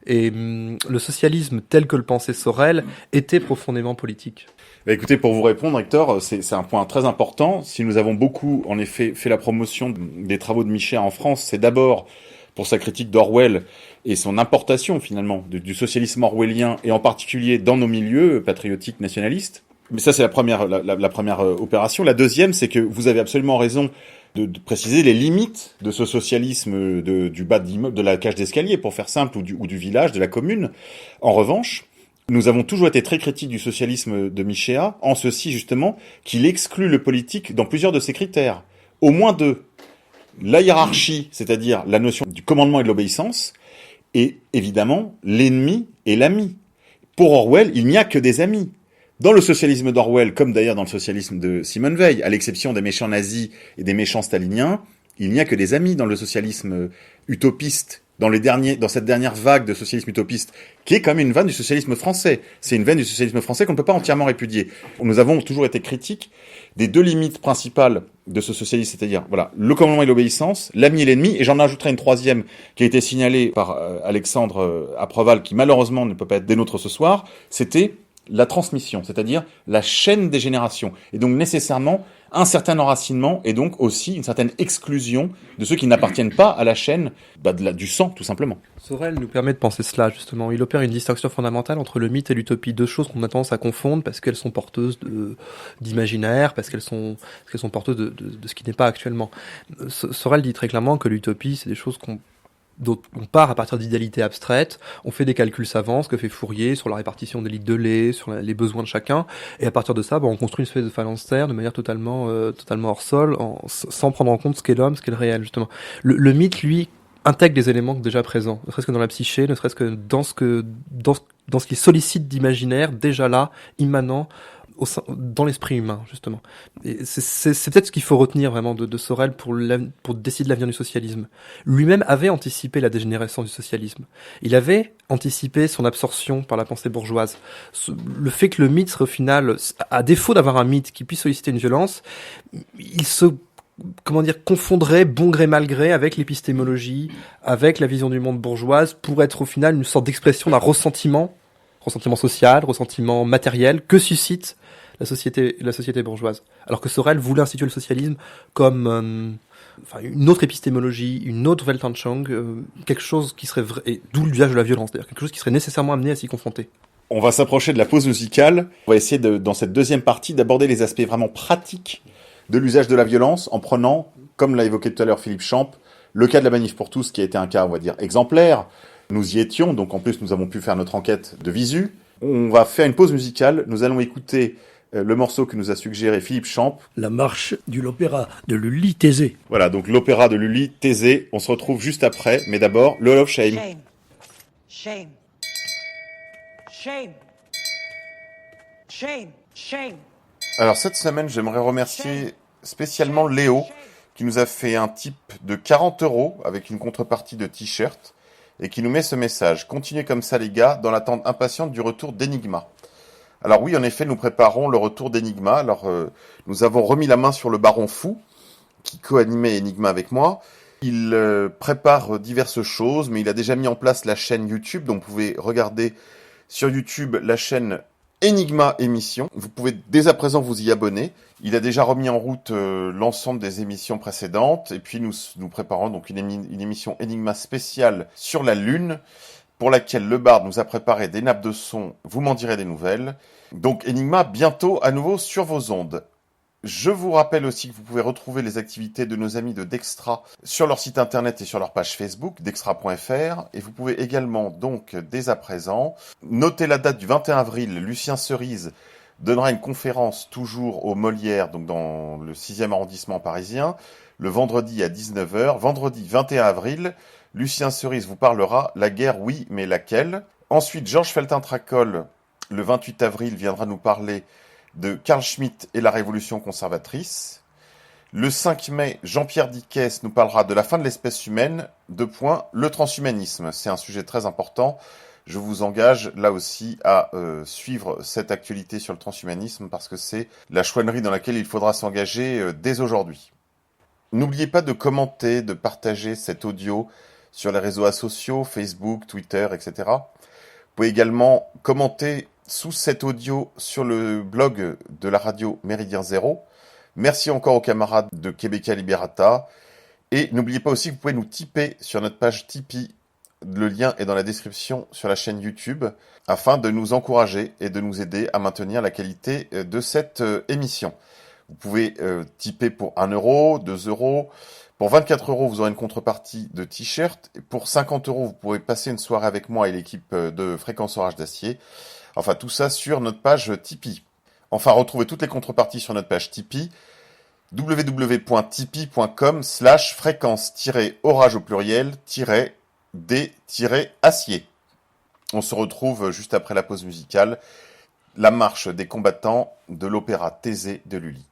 Et le socialisme tel que le pensait Sorel était profondément politique. Écoutez, pour vous répondre, Hector, c'est un point très important. Si nous avons beaucoup, en effet, fait la promotion des travaux de Michéa en France, c'est d'abord pour sa critique d'Orwell et son importation, finalement, du socialisme orwellien, et en particulier dans nos milieux patriotiques nationalistes. Mais ça, c'est la première opération. La deuxième, c'est que vous avez absolument raison de préciser les limites de ce socialisme du bas de l'immeuble, de la cage d'escalier, pour faire simple, ou du village, de la commune. En revanche, nous avons toujours été très critiques du socialisme de Michéa, en ceci, justement, qu'il exclut le politique dans plusieurs de ses critères. Au moins deux. La hiérarchie, c'est-à-dire la notion du commandement et de l'obéissance, et évidemment l'ennemi et l'ami. Pour Orwell, il n'y a que des amis. Dans le socialisme d'Orwell, comme d'ailleurs dans le socialisme de Simone Veil, à l'exception des méchants nazis et des méchants staliniens, il n'y a que des amis dans le socialisme utopiste, dans cette dernière vague de socialisme utopiste, qui est quand même une veine du socialisme français. C'est une veine du socialisme français qu'on ne peut pas entièrement répudier. Nous avons toujours été critiques des deux limites principales de ce socialisme, c'est-à-dire le commandement et l'obéissance, l'ami et l'ennemi, et j'en ajouterai une troisième qui a été signalée par Alexandre Apreval, qui malheureusement ne peut pas être des nôtres ce soir, c'était la transmission, c'est-à-dire la chaîne des générations, et donc nécessairement un certain enracinement et donc aussi une certaine exclusion de ceux qui n'appartiennent pas à la chaîne du sang, tout simplement. Sorel nous permet de penser cela, justement. Il opère une distinction fondamentale entre le mythe et l'utopie, deux choses qu'on a tendance à confondre parce qu'elles sont porteuses d'imaginaire, parce qu'elles sont porteuses de ce qui n'est pas actuellement. Sorel dit très clairement que l'utopie, c'est des choses dont on part à partir d'idéalités abstraites, on fait des calculs savants, ce que fait Fourier sur la répartition des litres de lait, sur les besoins de chacun, et à partir de ça, on construit une espèce de phalanstère de manière totalement hors sol, sans prendre en compte ce qu'est l'homme, ce qu'est le réel, justement. Le mythe, lui, intègre des éléments déjà présents, ne serait-ce que dans la psyché, ne serait-ce que dans ce qui sollicite d'imaginaire, déjà là, immanent, dans l'esprit humain, justement. Et c'est peut-être ce qu'il faut retenir vraiment de Sorel pour décider de l'avenir du socialisme. Lui-même avait anticipé la dégénérescence du socialisme. Il avait anticipé son absorption par la pensée bourgeoise. Le fait que le mythe serait au final, à défaut d'avoir un mythe qui puisse solliciter une violence, il se confondrait bon gré mal gré avec l'épistémologie, avec la vision du monde bourgeoise, pour être au final une sorte d'expression d'un ressentiment social, ressentiment matériel, que suscite la société bourgeoise. Alors que Sorel voulait instituer le socialisme comme une autre épistémologie, une autre Weltanschauung, quelque chose qui serait vrai, et d'où l'usage de la violence, d'ailleurs, quelque chose qui serait nécessairement amené à s'y confronter. On va s'approcher de la pause musicale. On va essayer dans cette deuxième partie d'aborder les aspects vraiment pratiques de l'usage de la violence en prenant, comme l'a évoqué tout à l'heure Philippe Champ, le cas de la manif pour tous qui a été un cas, on va dire, exemplaire. Nous y étions, donc en plus nous avons pu faire notre enquête de visu. On va faire une pause musicale, nous allons écouter le morceau que nous a suggéré Philippe Champ. La marche de l'opéra de Lully Thésée. Voilà, donc l'opéra de Lully Thésée, on se retrouve juste après, mais d'abord, le Hall of Shame. Shame. Shame. Shame. Shame. Shame. Alors cette semaine, j'aimerais remercier spécialement Léo, qui nous a fait un tip de 40 € avec une contrepartie de t-shirt. et qui nous met ce message. Continuez comme ça les gars, dans l'attente impatiente du retour d'Enigma. Alors oui, en effet, nous préparons le retour d'Enigma. Alors nous avons remis la main sur le Baron Fou, qui co-animait Enigma avec moi. Il prépare diverses choses, mais il a déjà mis en place la chaîne YouTube, donc vous pouvez regarder sur YouTube la chaîne Enigma Émission. Vous pouvez dès à présent vous y abonner. Il a déjà remis en route l'ensemble des émissions précédentes, et puis nous préparons donc une émission Enigma spéciale sur la Lune, pour laquelle le Bard nous a préparé des nappes de son, vous m'en direz des nouvelles. Donc Enigma, bientôt à nouveau sur vos ondes. Je vous rappelle aussi que vous pouvez retrouver les activités de nos amis de Dextra sur leur site internet et sur leur page Facebook, dextra.fr. Et vous pouvez également, donc, dès à présent, noter la date du 21 avril. Lucien Cerise donnera une conférence toujours au Molière, donc dans le 6e arrondissement parisien, le vendredi à 19h. Vendredi 21 avril, Lucien Cerise vous parlera La guerre, oui, mais laquelle ? Ensuite, Georges Feltin-Tracol, le 28 avril, viendra nous parler de Carl Schmitt et la Révolution conservatrice. Le 5 mai, Jean-Pierre Dickès nous parlera de la fin de l'espèce humaine, le transhumanisme. C'est un sujet très important. Je vous engage là aussi à suivre cette actualité sur le transhumanisme parce que c'est la chouannerie dans laquelle il faudra s'engager dès aujourd'hui. N'oubliez pas de commenter, de partager cet audio sur les réseaux sociaux, Facebook, Twitter, etc. Vous pouvez également commenter sous cet audio sur le blog de la radio Méridien Zéro. Merci encore aux camarades de Québécois Liberata. Et n'oubliez pas aussi que vous pouvez nous tiper sur notre page Tipeee. Le lien est dans la description sur la chaîne YouTube, afin de nous encourager et de nous aider à maintenir la qualité de cette émission. Vous pouvez tiper pour 1 euro, 2 euros. Pour 24 euros, vous aurez une contrepartie de t-shirt. Et pour 50 euros, vous pourrez passer une soirée avec moi et l'équipe de Fréquence Orage d'Acier. Enfin, tout ça sur notre page Tipeee. Enfin, retrouvez toutes les contreparties sur notre page Tipeee, www.tipeee.com/fréquence-orage au pluriel -d-acier. On se retrouve juste après la pause musicale, la marche des combattants de l'opéra Thésée de Lully.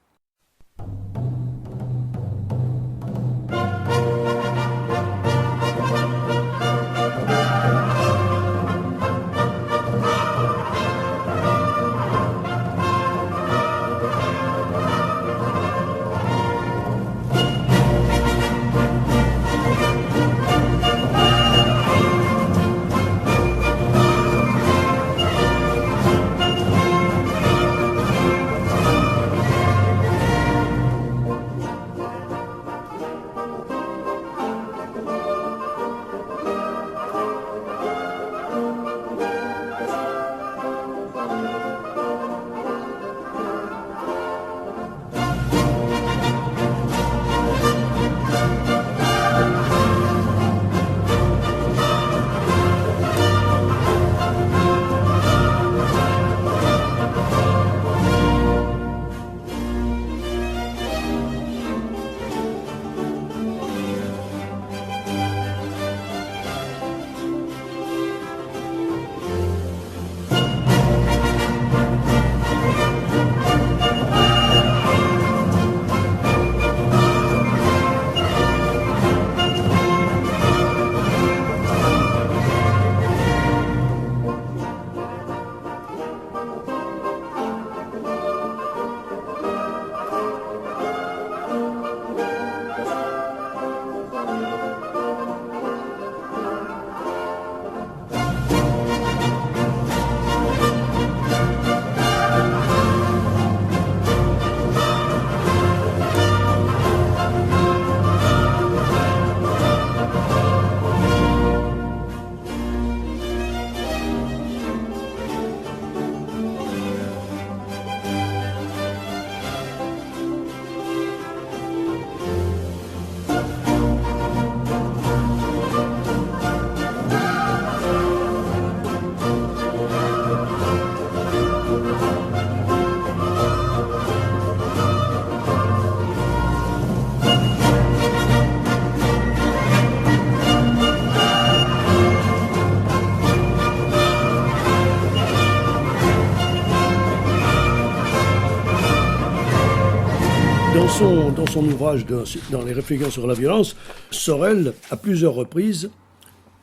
Dans son ouvrage dans les réflexions sur la violence, Sorel, à plusieurs reprises,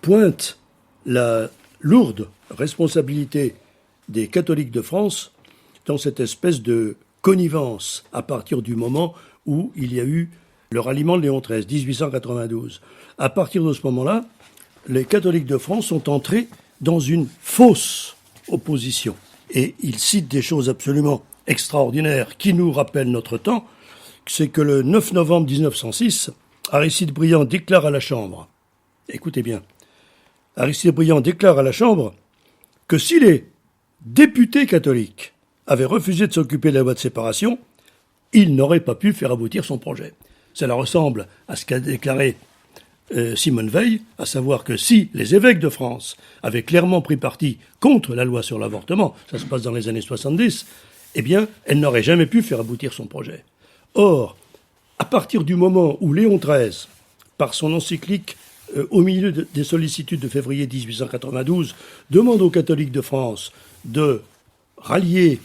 pointe la lourde responsabilité des catholiques de France dans cette espèce de connivence à partir du moment où il y a eu le ralliement de Léon XIII, 1892. À partir de ce moment-là, les catholiques de France sont entrés dans une fausse opposition. Et il cite des choses absolument extraordinaires qui nous rappellent notre temps. C'est que le 9 novembre 1906, Aristide Briand déclare à la Chambre, écoutez bien, Aristide Briand déclare à la Chambre que si les députés catholiques avaient refusé de s'occuper de la loi de séparation, il n'aurait pas pu faire aboutir son projet. Cela ressemble à ce qu'a déclaré Simone Veil, à savoir que si les évêques de France avaient clairement pris parti contre la loi sur l'avortement, ça se passe dans les années 70, eh bien, elle n'aurait jamais pu faire aboutir son projet. Or, à partir du moment où Léon XIII, par son encyclique au milieu des sollicitudes de février 1892, demande aux catholiques de France de rallier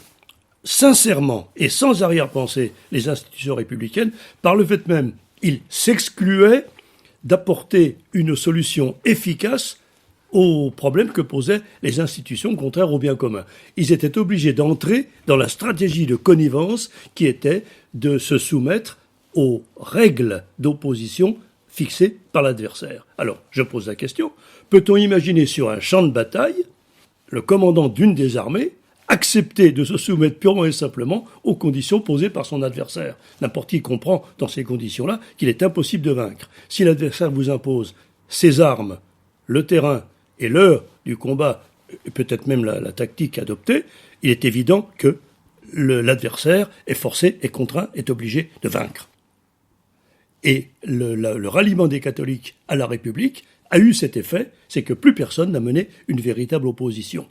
sincèrement et sans arrière-pensée les institutions républicaines, par le fait même, il s'excluait d'apporter une solution efficace aux problèmes que posaient les institutions contraires au bien commun. Ils étaient obligés d'entrer dans la stratégie de connivence qui était de se soumettre aux règles d'opposition fixées par l'adversaire. Alors, je pose la question, peut-on imaginer sur un champ de bataille le commandant d'une des armées accepter de se soumettre purement et simplement aux conditions posées par son adversaire? N'importe qui comprend dans ces conditions-là qu'il est impossible de vaincre. Si l'adversaire vous impose ses armes, le terrain et l'heure du combat, et peut-être même la tactique adoptée, il est évident que l'adversaire est forcé, est contraint, est obligé de vaincre. Et le ralliement des catholiques à la République a eu cet effet, c'est que plus personne n'a mené une véritable opposition.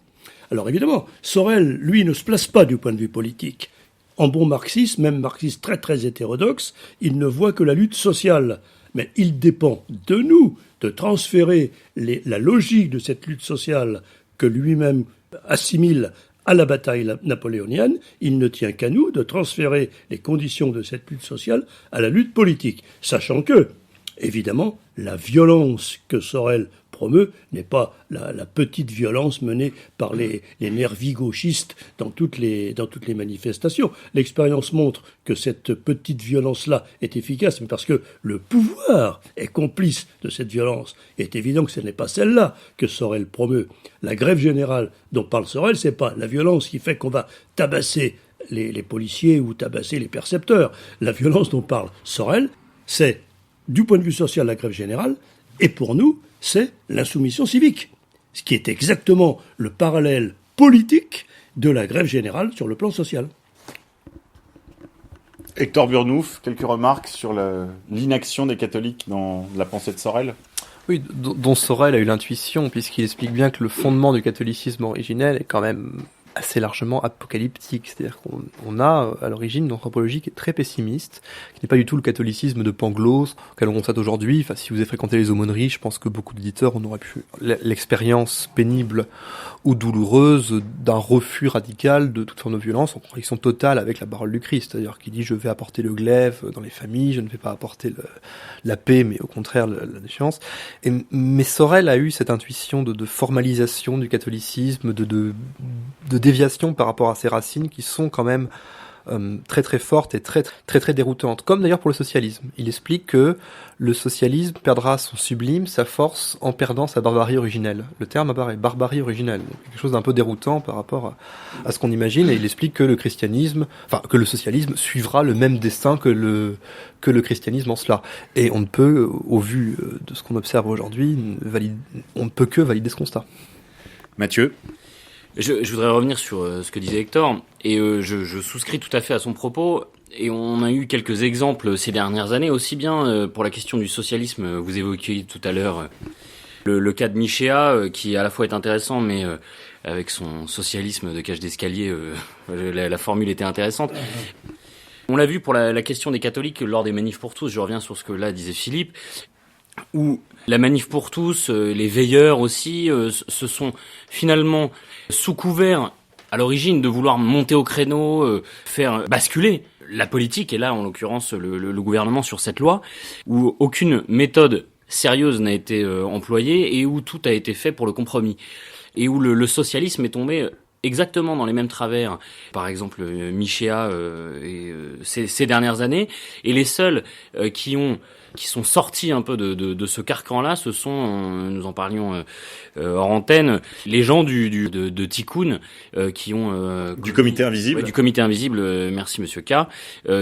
Alors évidemment, Sorel, lui, ne se place pas du point de vue politique. En bon marxiste, même marxiste très très hétérodoxe, il ne voit que la lutte sociale. Mais il dépend de nous de transférer la logique de cette lutte sociale que lui-même assimile à la bataille napoléonienne. Il ne tient qu'à nous de transférer les conditions de cette lutte sociale à la lutte politique, sachant que, évidemment, la violence que Sorel promeut n'est pas la petite violence menée par les nervis gauchistes dans toutes les manifestations. L'expérience montre que cette petite violence-là est efficace, mais parce que le pouvoir est complice de cette violence. Il est évident que ce n'est pas celle-là que Sorel promeut. La grève générale dont parle Sorel, c'est pas la violence qui fait qu'on va tabasser les policiers ou tabasser les percepteurs. La violence dont parle Sorel, c'est, du point de vue social, la grève générale, et pour nous, c'est l'insoumission civique, ce qui est exactement le parallèle politique de la grève générale sur le plan social. Hector Burnouf, quelques remarques sur l'inaction des catholiques dans la pensée de Sorel ? Oui, dont Sorel a eu l'intuition, puisqu'il explique bien que le fondement du catholicisme originel est quand même assez largement apocalyptique. C'est-à-dire qu'on a à l'origine une anthropologie qui est très pessimiste, qui n'est pas du tout le catholicisme de Pangloss, auquel on constate aujourd'hui. Enfin, si vous avez fréquenté les aumôneries, je pense que beaucoup d'éditeurs, on aurait pu l'expérience pénible ou douloureuse d'un refus radical de toute forme de violence, en contradiction totale avec la parole du Christ. C'est-à-dire qu'il dit « je vais apporter le glaive dans les familles, je ne vais pas apporter la paix, mais au contraire la défiance ». Mais Sorel a eu cette intuition de formalisation du catholicisme, de déviation par rapport à ses racines qui sont quand même très très fortes et très très très déroutantes, comme d'ailleurs pour le socialisme. Il explique que le socialisme perdra son sublime, sa force, en perdant sa barbarie originelle. Le terme apparaît, barbarie originelle, quelque chose d'un peu déroutant par rapport à ce qu'on imagine, et il explique que le christianisme, enfin que le socialisme suivra le même destin que le christianisme en cela. Et on ne peut, au vu de ce qu'on observe aujourd'hui, on ne peut que valider ce constat. Mathieu ? Je voudrais revenir sur ce que disait Hector, et je souscris tout à fait à son propos, et on a eu quelques exemples ces dernières années, aussi bien pour la question du socialisme, vous évoquiez tout à l'heure le cas de Michéa, qui à la fois est intéressant, mais avec son socialisme de cage d'escalier, la formule était intéressante. On l'a vu pour la question des catholiques lors des manifs pour tous, je reviens sur ce que là disait Philippe, où la manif pour tous, les veilleurs aussi, se sont finalement sous couvert à l'origine de vouloir monter au créneau, faire basculer la politique, et là en l'occurrence le gouvernement sur cette loi, où aucune méthode sérieuse n'a été employée et où tout a été fait pour le compromis. Et où le socialisme est tombé exactement dans les mêmes travers, par exemple Michéa ces dernières années, et les seuls qui sont sortis un peu de ce carcan-là, ce sont, nous en parlions hors antenne, les gens de Tikkun qui ont du comité invisible. Ouais, du comité invisible, merci Monsieur K,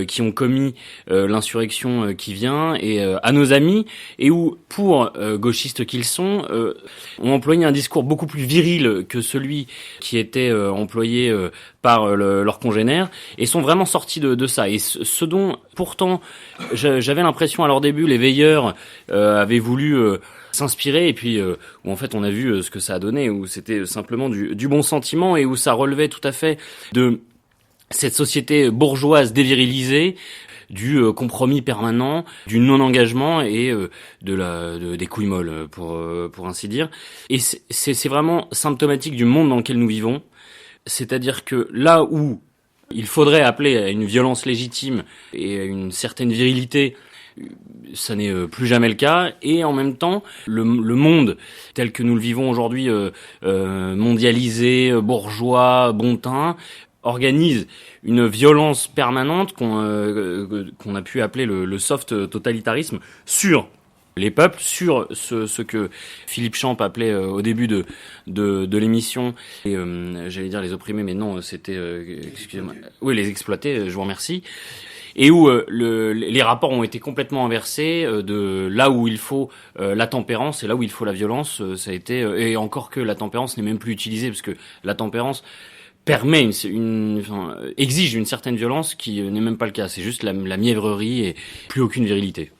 qui ont commis l'insurrection qui vient et à nos amis, et où pour gauchistes qu'ils sont, ont employé un discours beaucoup plus viril que celui qui était employé par leurs congénères, et sont vraiment sortis de ça. Et ce dont pourtant j'avais l'impression à leur début les veilleurs avaient voulu s'inspirer, et puis où en fait on a vu ce que ça a donné, où c'était simplement du bon sentiment, et où ça relevait tout à fait de cette société bourgeoise dévirilisée, du compromis permanent, du non-engagement et des couilles molles, pour ainsi dire. Et c'est vraiment symptomatique du monde dans lequel nous vivons. C'est-à-dire que là où il faudrait appeler à une violence légitime et à une certaine virilité, ça n'est plus jamais le cas, et en même temps, le monde tel que nous le vivons aujourd'hui, mondialisé, bourgeois, bon teint, organise une violence permanente qu'on a pu appeler le soft totalitarisme sur les peuples, sur ce que Philippe Champ appelait au début de l'émission, et j'allais dire les opprimés, mais non, c'était excusez-moi, oui, les exploités, je vous remercie. Et où les rapports ont été complètement inversés, de là où il faut la tempérance et là où il faut la violence, ça a été, et encore que la tempérance n'est même plus utilisée, parce que la tempérance permet exige une certaine violence qui n'est même pas le cas. C'est juste la mièvrerie et plus aucune virilité.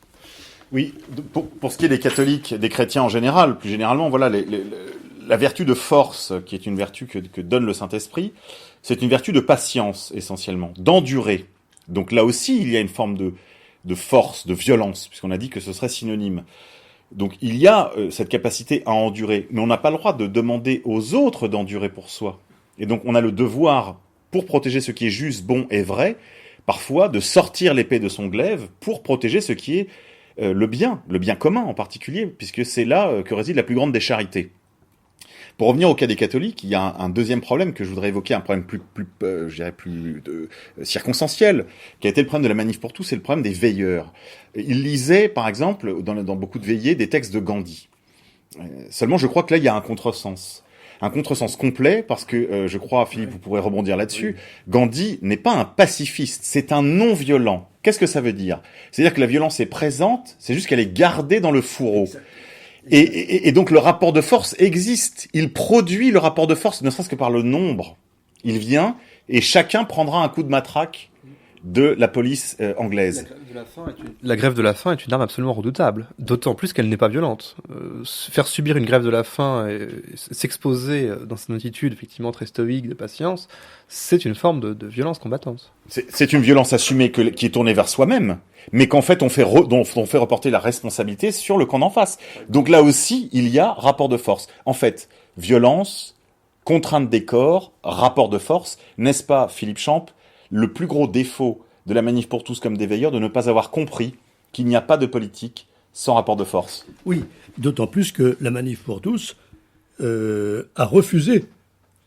Oui, pour ce qui est des catholiques, des chrétiens en général, plus généralement, voilà, la vertu de force, qui est une vertu que donne le Saint-Esprit, c'est une vertu de patience, essentiellement, d'endurer. Donc là aussi, il y a une forme de force, de violence, puisqu'on a dit que ce serait synonyme. Donc il y a cette capacité à endurer, mais on n'a pas le droit de demander aux autres d'endurer pour soi. Et donc on a le devoir, pour protéger ce qui est juste, bon et vrai, parfois de sortir l'épée de son glaive pour protéger ce qui est le bien commun en particulier, puisque c'est là que réside la plus grande des charités. Pour revenir au cas des catholiques, il y a un deuxième problème que je voudrais évoquer, un problème plus circonstanciel, qui a été le problème de la manif pour tous, c'est le problème des veilleurs. Ils lisaient, par exemple, dans beaucoup de veillées, des textes de Gandhi. Seulement, je crois que là, il y a un contresens complet, parce que je crois, Philippe, vous pourrez rebondir là-dessus, Gandhi n'est pas un pacifiste, c'est un non-violent. Qu'est-ce que ça veut dire ? C'est-à-dire que la violence est présente, c'est juste qu'elle est gardée dans le fourreau. Et donc le rapport de force existe. Il produit le rapport de force, ne serait-ce que par le nombre. Il vient et chacun prendra un coup de matraque de la police anglaise. La grève de la faim est une arme absolument redoutable, d'autant plus qu'elle n'est pas violente. Faire subir une grève de la faim et s'exposer dans cette attitude effectivement très stoïque de patience, c'est une forme de violence combattante. C'est une violence assumée qui est tournée vers soi-même, mais qu'en fait on fait reporter la responsabilité sur le camp d'en face. Donc là aussi, il y a rapport de force. En fait, violence, contrainte des corps, rapport de force, n'est-ce pas, Philippe Champ, le plus gros défaut de la manif pour tous comme des veilleurs, de ne pas avoir compris qu'il n'y a pas de politique sans rapport de force. Oui, d'autant plus que la manif pour tous a refusé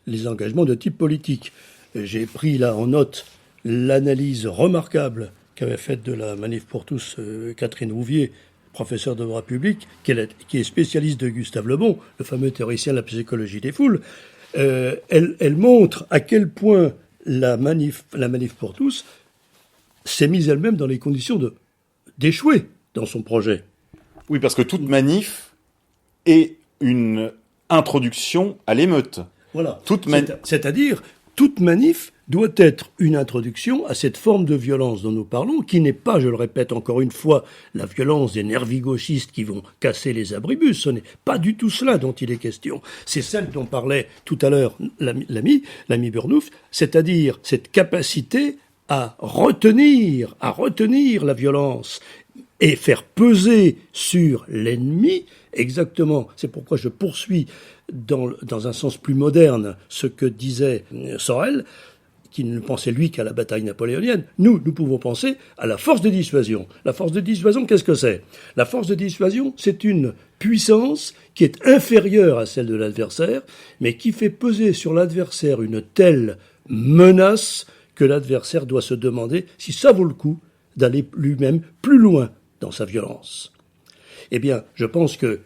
les engagements de type politique. J'ai pris là en note l'analyse remarquable qu'avait faite de la manif pour tous Catherine Rouvier, professeure de droit public, qui est spécialiste de Gustave Le Bon, le fameux théoricien de la psychologie des foules. Elle montre à quel point la manif pour tous s'est mise elle-même dans les conditions d'échouer dans son projet. Oui, parce que toute manif est une introduction à l'émeute. Voilà. C'est-à-dire, toute manif doit être une introduction à cette forme de violence dont nous parlons, qui n'est pas, je le répète encore une fois, la violence des nervis-gauchistes qui vont casser les abribus. Ce n'est pas du tout cela dont il est question. C'est celle dont parlait tout à l'heure l'ami Burnouf, c'est-à-dire cette capacité à retenir la violence et faire peser sur l'ennemi exactement. C'est pourquoi je poursuis dans un sens plus moderne ce que disait Sorel. qui ne pensait lui qu'à la bataille napoléonienne. Nous pouvons penser à la force de dissuasion. La force de dissuasion, qu'est-ce que c'est ? La force de dissuasion, c'est une puissance qui est inférieure à celle de l'adversaire, mais qui fait peser sur l'adversaire une telle menace que l'adversaire doit se demander si ça vaut le coup d'aller lui-même plus loin dans sa violence. Eh bien, je pense que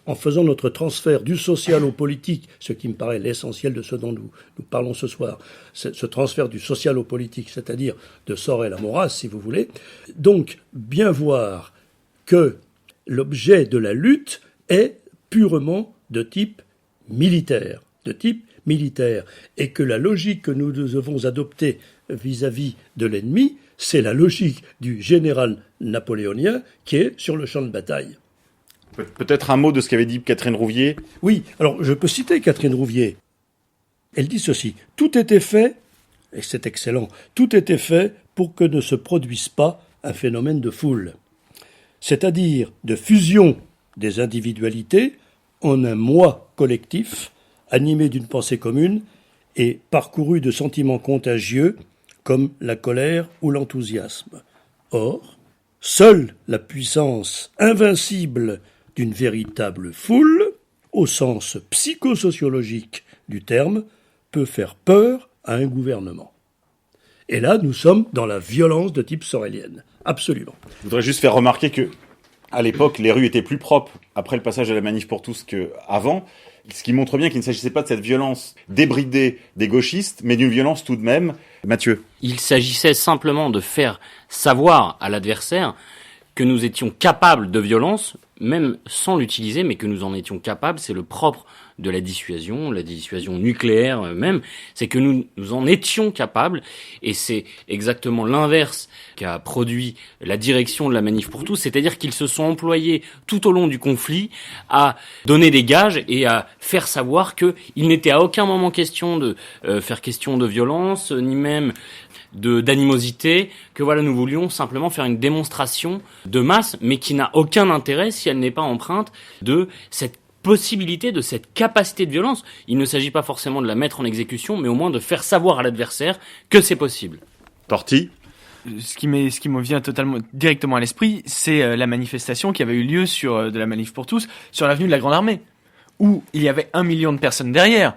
en faisant notre transfert du social au politique, ce qui me paraît l'essentiel de ce dont nous parlons ce soir, ce transfert du social au politique, c'est-à-dire de Sorel à Maurras, si vous voulez, donc bien voir que l'objet de la lutte est purement de type militaire, et que la logique que nous devons adopter vis-à-vis de l'ennemi, c'est la logique du général napoléonien qui est sur le champ de bataille. Peut-être un mot de ce qu'avait dit Catherine Rouvier. Oui, alors je peux citer Catherine Rouvier. Elle dit ceci: tout était fait, et c'est excellent, tout était fait pour que ne se produise pas un phénomène de foule, c'est-à-dire de fusion des individualités en un moi collectif, animé d'une pensée commune et parcouru de sentiments contagieux comme la colère ou l'enthousiasme. Or, seule la puissance invincible d'une véritable foule, au sens psychosociologique du terme, peut faire peur à un gouvernement. Et là, nous sommes dans la violence de type sorelienne. Absolument. Je voudrais juste faire remarquer que, à l'époque, les rues étaient plus propres après le passage de la manif pour tous qu'avant, ce qui montre bien qu'il ne s'agissait pas de cette violence débridée des gauchistes, mais d'une violence tout de même. Mathieu. Il s'agissait simplement de faire savoir à l'adversaire que nous étions capables de violence, même sans l'utiliser, mais que nous en étions capables. C'est le propre de la dissuasion nucléaire même, c'est que nous en étions capables, et c'est exactement l'inverse qu'a produit la direction de la Manif pour tous, c'est-à-dire qu'ils se sont employés tout au long du conflit à donner des gages et à faire savoir qu'il n'était à aucun moment question de faire question de violence, ni même d'animosité, que voilà, nous voulions simplement faire une démonstration de masse, mais qui n'a aucun intérêt si elle n'est pas empreinte de cette possibilité, de cette capacité de violence. Il ne s'agit pas forcément de la mettre en exécution, mais au moins de faire savoir à l'adversaire que c'est possible. Torti. Ce qui me vient directement à l'esprit, c'est la manifestation qui avait eu lieu de la Manif pour tous, sur l'avenue de la Grande Armée, où il y avait 1 million de personnes derrière.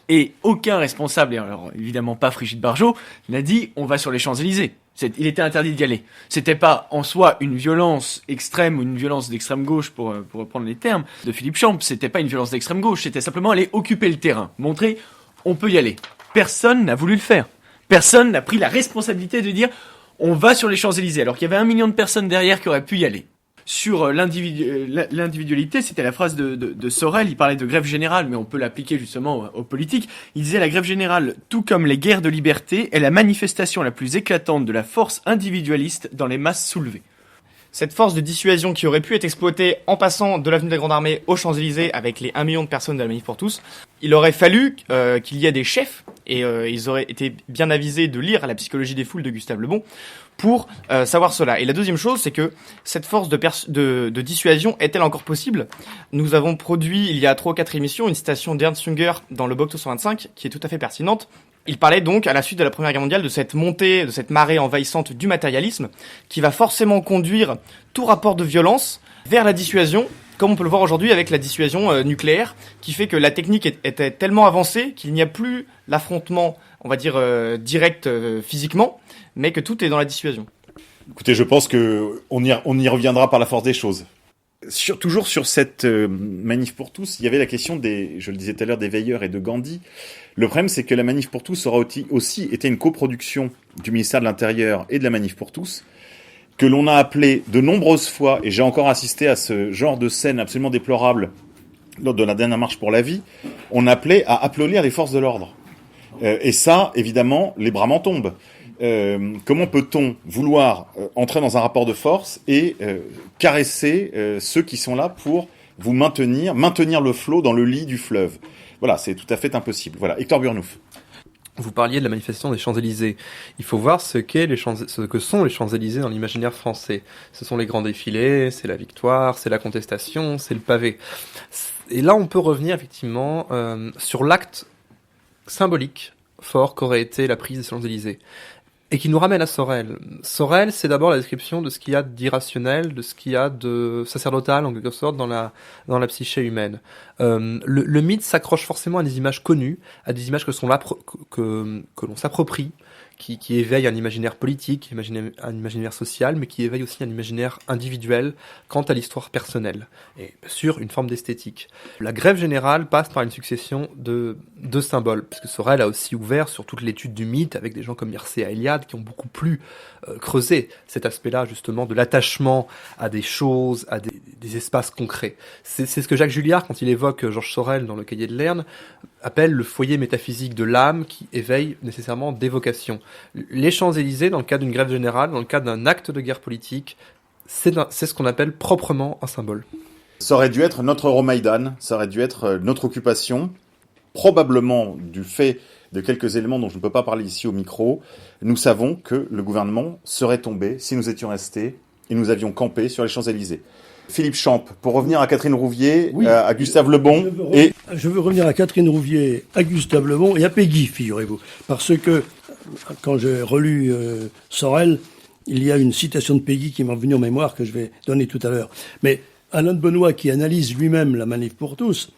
Et aucun responsable, et alors évidemment pas Brigitte Bardot, n'a dit on va sur les Champs-Élysées. Il était interdit d'y aller. C'était pas en soi une violence extrême ou une violence d'extrême gauche pour reprendre les termes de Philippe Champ. C'était pas une violence d'extrême gauche, c'était simplement aller occuper le terrain, montrer on peut y aller. Personne n'a voulu le faire. Personne n'a pris la responsabilité de dire on va sur les Champs-Élysées, alors qu'il y avait 1 million de personnes derrière qui auraient pu y aller. Sur l'individualité, c'était la phrase de Sorel, il parlait de grève générale, mais on peut l'appliquer justement aux politiques. Il disait la grève générale, tout comme les guerres de liberté, est la manifestation la plus éclatante de la force individualiste dans les masses soulevées. Cette force de dissuasion qui aurait pu être exploitée en passant de l'avenue de la Grande Armée aux Champs-Élysées avec les 1 million de personnes de la Manif pour tous, il aurait fallu qu'il y ait des chefs, et ils auraient été bien avisés de lire La psychologie des foules de Gustave Le Bon, pour savoir cela. Et la deuxième chose, c'est que cette force de dissuasion est-elle encore possible ? Nous avons produit, il y a 3 ou 4 émissions, une citation d'Ernst Jünger dans le Box 125, qui est tout à fait pertinente. Il parlait donc, à la suite de la Première Guerre mondiale, de cette montée, de cette marée envahissante du matérialisme, qui va forcément conduire tout rapport de violence vers la dissuasion, comme on peut le voir aujourd'hui avec la dissuasion nucléaire, qui fait que la technique était tellement avancée qu'il n'y a plus l'affrontement, on va dire, direct physiquement, mais que tout est dans la dissuasion. Écoutez, je pense on y reviendra par la force des choses. Toujours sur cette manif pour tous, il y avait la question je le disais tout à l'heure, des veilleurs et de Gandhi. Le problème, c'est que la manif pour tous aura aussi été une coproduction du ministère de l'Intérieur et de la manif pour tous, que l'on a appelé de nombreuses fois, et j'ai encore assisté à ce genre de scène absolument déplorable lors de la dernière marche pour la vie, on appelait à applaudir les forces de l'ordre. Et ça, évidemment, les bras m'en tombent. Comment peut-on vouloir entrer dans un rapport de force et caresser ceux qui sont là pour vous maintenir le flot dans le lit du fleuve? Voilà, c'est tout à fait impossible. Voilà, Hector Burnouf. Vous parliez de la manifestation des Champs-Élysées. Il faut voir ce que sont les Champs-Élysées dans l'imaginaire français. Ce sont les grands défilés, c'est la victoire, c'est la contestation, c'est le pavé. Et là, on peut revenir effectivement sur l'acte symbolique fort qu'aurait été la prise des Champs-Élysées. Et qui nous ramène à Sorel. Sorel, c'est d'abord la description de ce qu'il y a d'irrationnel, de ce qu'il y a de sacerdotal, en quelque sorte, dans la psyché humaine. Le mythe s'accroche forcément à des images connues, à des images que l'on s'approprie, qui éveillent un imaginaire politique, un imaginaire social, mais qui éveillent aussi un imaginaire individuel quant à l'histoire personnelle. Et bien sûr, une forme d'esthétique. La grève générale passe par une succession de symboles, parce que Sorel a aussi ouvert sur toute l'étude du mythe, avec des gens comme Mircea Eliade, qui ont beaucoup plus creusé cet aspect-là, justement, de l'attachement à des choses, à des espaces concrets. C'est ce que Jacques Julliard, quand il évoque Georges Sorel dans le Cahier de Lerne, appelle le foyer métaphysique de l'âme qui éveille nécessairement des vocations. Les Champs-Élysées, dans le cadre d'une grève générale, dans le cadre d'un acte de guerre politique, c'est ce qu'on appelle proprement un symbole. Ça aurait dû être notre Euromaidan, ça aurait dû être notre occupation, probablement du fait de quelques éléments dont je ne peux pas parler ici au micro. Nous savons que le gouvernement serait tombé si nous étions restés et nous avions campé sur les Champs-Élysées. Philippe Champ, pour revenir à Catherine Rouvier, oui, à Gustave Le Bon Je veux revenir à Catherine Rouvier, à Gustave Le Bon et à Péguy, figurez-vous. Parce que, quand j'ai relu Sorel, il y a une citation de Péguy qui m'est venue en mémoire que je vais donner tout à l'heure. Mais Alain de Benoît, qui analyse lui-même la Manif pour tous,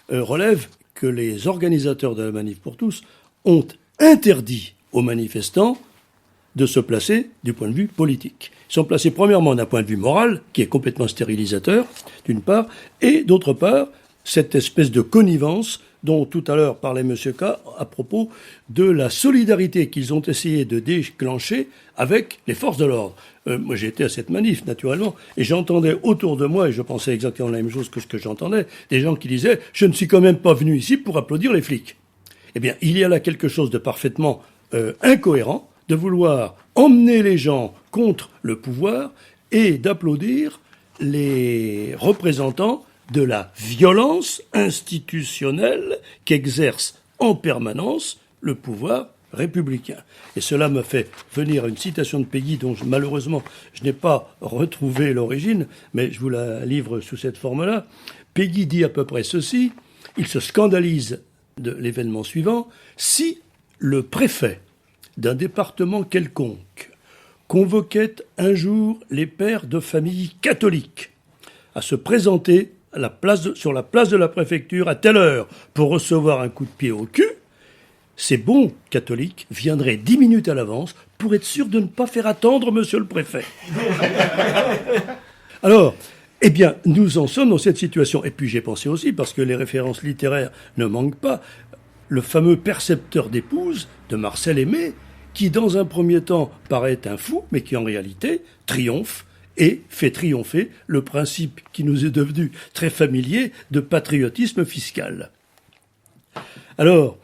relève que les organisateurs de la Manif pour tous ont interdit aux manifestants de se placer du point de vue politique. Ils sont placés premièrement d'un point de vue moral, qui est complètement stérilisateur, d'une part, et d'autre part, cette espèce de connivence dont tout à l'heure parlait M. K à propos de la solidarité qu'ils ont essayé de déclencher avec les forces de l'ordre. Moi, j'étais à cette manif, naturellement, et j'entendais autour de moi, et je pensais exactement la même chose que ce que j'entendais, des gens qui disaient « Je ne suis quand même pas venu ici pour applaudir les flics ». Eh bien, il y a là quelque chose de parfaitement incohérent, de vouloir emmener les gens contre le pouvoir et d'applaudir les représentants de la violence institutionnelle qu'exerce en permanence le pouvoir républicain. Et cela me fait venir à une citation de Péguy dont malheureusement je n'ai pas retrouvé l'origine, mais je vous la livre sous cette forme-là. Péguy dit à peu près ceci: il se scandalise de l'événement suivant: si le préfet d'un département quelconque convoquait un jour les pères de famille catholiques à se présenter sur la place de la préfecture à telle heure pour recevoir un coup de pied au cul, ces bons catholiques viendraient 10 minutes à l'avance pour être sûrs de ne pas faire attendre monsieur le préfet. Alors, eh bien, nous en sommes dans cette situation. Et puis j'ai pensé aussi, parce que les références littéraires ne manquent pas, le fameux Percepteur d'épouses de Marcel Aimé, qui dans un premier temps paraît un fou, mais qui en réalité triomphe et fait triompher le principe qui nous est devenu très familier de patriotisme fiscal. Alors,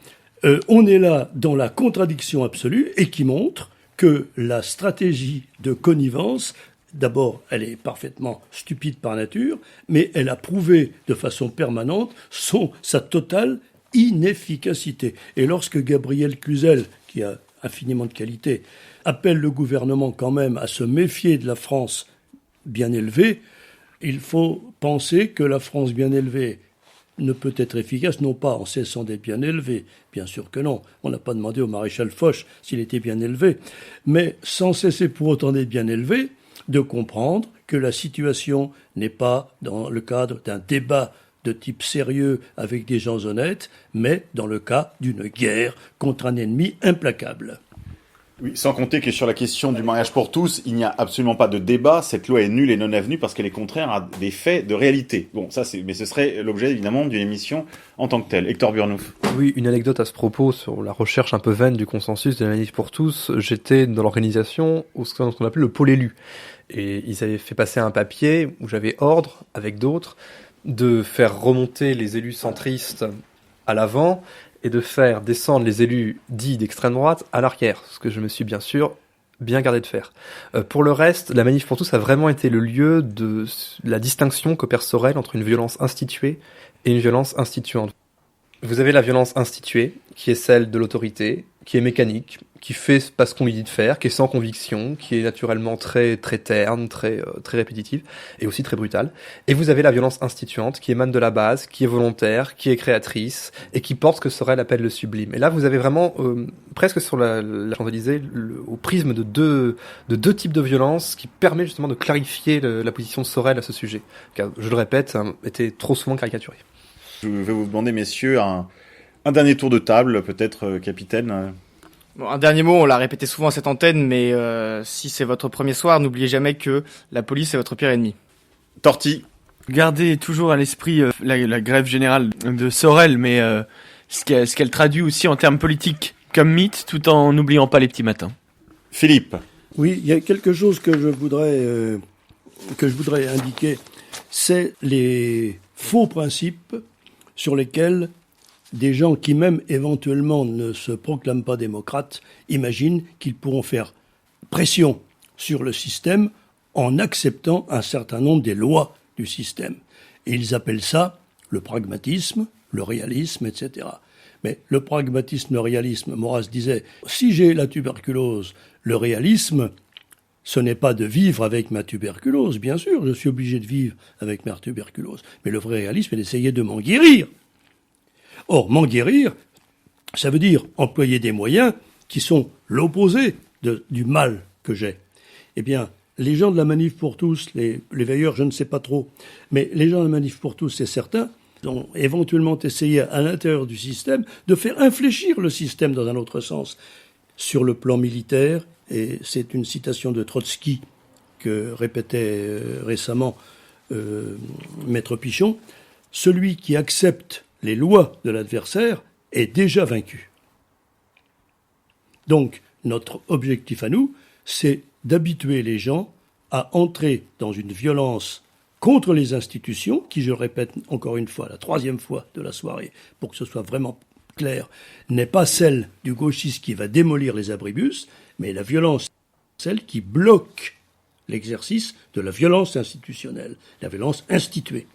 on est là dans la contradiction absolue et qui montre que la stratégie de connivence, d'abord, elle est parfaitement stupide par nature, mais elle a prouvé de façon permanente sa totale inefficacité. Et lorsque Gabriel Cluzel, qui a infiniment de qualité, appelle le gouvernement quand même à se méfier de la France bien élevée, il faut penser que la France bien élevée ne peut être efficace, non pas en cessant d'être bien élevée, bien sûr que non, on n'a pas demandé au maréchal Foch s'il était bien élevé, mais sans cesser pour autant d'être bien élevé, de comprendre que la situation n'est pas dans le cadre d'un débat de type sérieux avec des gens honnêtes, mais dans le cas d'une guerre contre un ennemi implacable. Oui, sans compter que sur la question du mariage pour tous, il n'y a absolument pas de débat. Cette loi est nulle et non avenue parce qu'elle est contraire à des faits de réalité. Bon, mais ce serait l'objet évidemment d'une émission en tant que telle. Hector Burnouf. Oui, une anecdote à ce propos sur la recherche un peu vaine du consensus de la Manif pour tous. J'étais dans l'organisation ce qu'on appelait le pôle élu. Et ils avaient fait passer un papier où j'avais ordre, avec d'autres, de faire remonter les élus centristes à l'avant et de faire descendre les élus dits d'extrême droite à l'arrière, ce que je me suis bien sûr bien gardé de faire. Pour le reste, la Manif pour tous a vraiment été le lieu de la distinction qu'opère Sorel entre une violence instituée et une violence instituante. Vous avez la violence instituée, qui est celle de l'autorité, qui est mécanique, qui fait pas ce qu'on lui dit de faire, qui est sans conviction, qui est naturellement très très terne, très répétitive et aussi très brutale. Et vous avez la violence instituante qui émane de la base, qui est volontaire, qui est créatrice et qui porte ce que Sorel appelle le sublime. Et là, vous avez vraiment presque sur la Champs-Élysées au prisme de deux types de violence qui permet justement de clarifier la position de Sorel à ce sujet, car je le répète, ça a été trop souvent caricaturé. Je vais vous demander, messieurs, un dernier tour de table, peut-être, capitaine. Bon, un dernier mot, on l'a répété souvent à cette antenne, mais si c'est votre premier soir, n'oubliez jamais que la police est votre pire ennemi. Torti. Gardez toujours à l'esprit la grève générale de Sorel, mais ce qu'elle traduit aussi en termes politiques comme mythe, tout en n'oubliant pas les petits matins. Philippe. Oui, il y a quelque chose que je voudrais indiquer, c'est les faux principes sur lesquels des gens qui même éventuellement ne se proclament pas démocrates imaginent qu'ils pourront faire pression sur le système en acceptant un certain nombre des lois du système. Et ils appellent ça le pragmatisme, le réalisme, etc. Mais le pragmatisme, le réalisme, Maurras disait, si j'ai la tuberculose, le réalisme, ce n'est pas de vivre avec ma tuberculose, bien sûr, je suis obligé de vivre avec ma tuberculose. Mais le vrai réalisme est d'essayer de m'en guérir. Or, m'en guérir, ça veut dire employer des moyens qui sont l'opposé du mal que j'ai. Eh bien, les gens de la Manif pour tous, les veilleurs, je ne sais pas trop, mais les gens de la Manif pour tous, c'est certain, ont éventuellement essayé à l'intérieur du système de faire infléchir le système dans un autre sens. Sur le plan militaire, et c'est une citation de Trotsky que répétait récemment Maître Pichon, celui qui accepte les lois de l'adversaire est déjà vaincu. Donc, notre objectif à nous, c'est d'habituer les gens à entrer dans une violence contre les institutions, qui, je le répète encore une fois, la troisième fois de la soirée, pour que ce soit vraiment clair, n'est pas celle du gauchiste qui va démolir les abribus, mais la violence, celle qui bloque l'exercice de la violence institutionnelle, la violence instituée.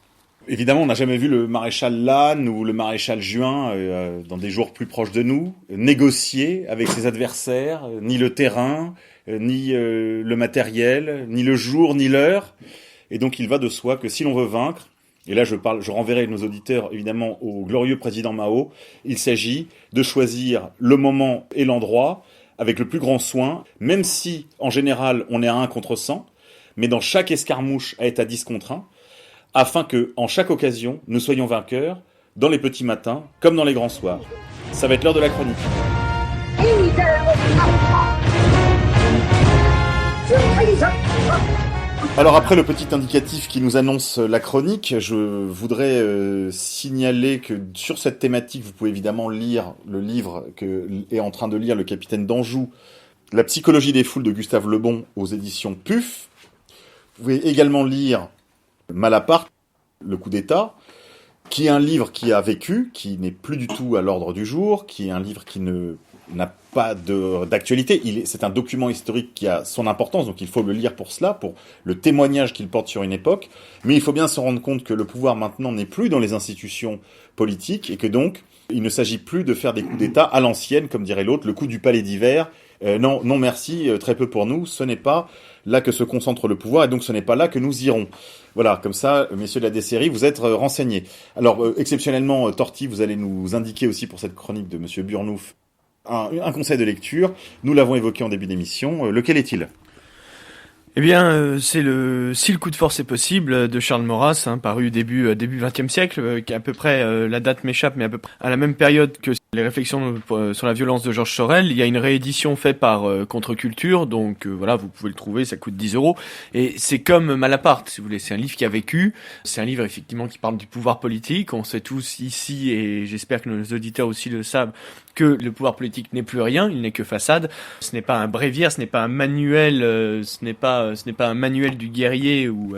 Évidemment, on n'a jamais vu le maréchal Lannes ou le maréchal Juin, dans des jours plus proches de nous, négocier avec ses adversaires, ni le terrain, ni le matériel, ni le jour, ni l'heure. Et donc il va de soi que si l'on veut vaincre, et là je renverrai nos auditeurs évidemment au glorieux président Mao, il s'agit de choisir le moment et l'endroit avec le plus grand soin, même si en général on est à 1 contre 100, mais dans chaque escarmouche à être à 10 contre 1, afin que, en chaque occasion, nous soyons vainqueurs, dans les petits matins, comme dans les grands soirs. Ça va être l'heure de la chronique. Alors après le petit indicatif qui nous annonce la chronique, je voudrais signaler que sur cette thématique, vous pouvez évidemment lire le livre que est en train de lire le capitaine d'Anjou, La psychologie des foules de Gustave Le Bon aux éditions PUF. Vous pouvez également lire Malaparte, le coup d'État, qui est un livre qui a vécu, qui n'est plus du tout à l'ordre du jour, qui est un livre qui n'a pas d'actualité. C'est un document historique qui a son importance, donc il faut le lire pour cela, pour le témoignage qu'il porte sur une époque. Mais il faut bien se rendre compte que le pouvoir maintenant n'est plus dans les institutions politiques et que donc il ne s'agit plus de faire des coups d'État à l'ancienne, comme dirait l'autre, le coup du palais d'hiver. Non merci, très peu pour nous. Ce n'est pas là que se concentre le pouvoir et donc ce n'est pas là que nous irons. Voilà, comme ça, messieurs de la Dessérie, vous êtes renseignés. Alors, exceptionnellement, Torti, vous allez nous indiquer aussi pour cette chronique de monsieur Burnouf un conseil de lecture. Nous l'avons évoqué en début d'émission. Lequel est-il ? Eh bien, c'est Si le coup de force est possible de Charles Maurras, paru début XXe siècle, qui à peu près, la date m'échappe, mais à peu près à la même période que les réflexions sur la violence de Georges Sorel. Il y a une réédition faite par Contre-Culture, donc voilà, vous pouvez le trouver, ça coûte 10 €. Et c'est comme Malaparte, si vous voulez, c'est un livre qui a vécu, c'est un livre effectivement qui parle du pouvoir politique. On sait tous ici, et j'espère que nos auditeurs aussi le savent, que le pouvoir politique n'est plus rien, il n'est que façade. Ce n'est pas un bréviaire, ce n'est pas un manuel, ce n'est pas un manuel du guerrier ou